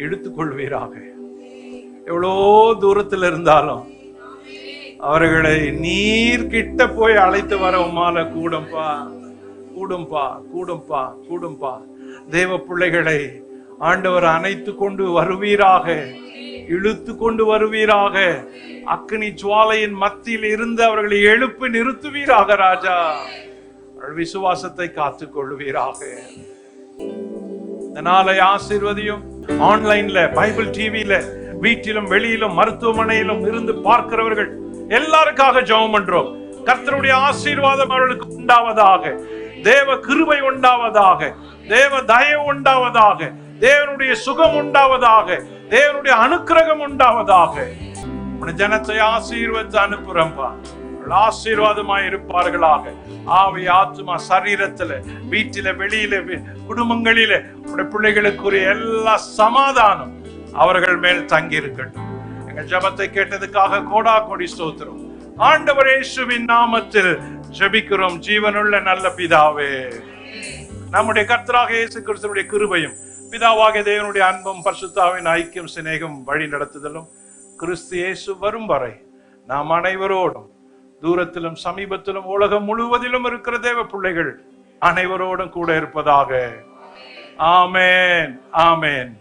எடுத்துக்கொள்வீராக. எவ்வளோ தூரத்தில் இருந்தாலும் அவர்களை நீர் கிட்ட போய் அழைத்து வர உமால கூடும்பா, கூடும்பா, கூடும்பா, கூடும்பா. தேவ பிள்ளைகளை ஆண்டவர் அணைத்து கொண்டு வருவீராக, இழுத்து கொண்டு வருவீராக. அக்னி ஜுவாலையின் மத்தியில் இருந்து அவர்களை எழுப்பி நிறுத்துவீராக ராஜா. விசுவாசத்தை காத்துக் கொள்வீராக. இந்த நாளை ஆசீர்வதியும். ஆன்லைன்ல, பைபிள் டிவியில, வீட்டிலும் வெளியிலும் மருத்துவமனையிலும் இருந்து பார்க்கிறவர்கள் எல்லாருக்காக ஜெபம் பண்றோம். கர்த்தருடைய ஆசீர்வாதம் அவர்களுக்கு உண்டாவதாக. தேவ கிருபை உண்டாவதாக. தேவ தயவு உண்டாவதாக. தேவனுடைய சுகம் உண்டாவதாக. தேவனுடைய அனுக்கிரகம் உண்டாவதாக. ஜனத்தை ஆசீர்வதித்து அனுப்புறம்பா. ஆசீர்வாதமாய் இருப்பார்களாக. ஆவி, ஆத்மா, சரீரத்துல, வீட்டில, வெளியில, குடும்பங்களில உடைய பிள்ளைகளுக்குரிய எல்லா சமாதானம் அவர்கள் மேல் தங்கி இருக்கட்டும். எங்கள் ஜெபத்தை கேட்டதுக்காக கோடா கோடி ஸ்தோத்திரம். ஆண்டவர் இயேசுவின் நாமத்தில் ஜெபிக்கிறோம் ஜீவனுள்ள நல்ல பிதாவே. நம்முடைய கர்த்தராக இயேசு கிறிஸ்துவினுடைய கிருபையும் பிதாவாகிய தேவனுடைய அன்பும் பரிசுத்தாவின் ஐக்கியம் சிநேகம் வழி நடத்துதலும் கிறிஸ்து இயேசு வரும் வரை நாம் அனைவரோடும், தூரத்திலும் சமீபத்திலும் உலகம் முழுவதிலும் இருக்கிற தேவ பிள்ளைகள் அனைவரோடும் கூட இருப்பதாக. ஆமென், ஆமென்.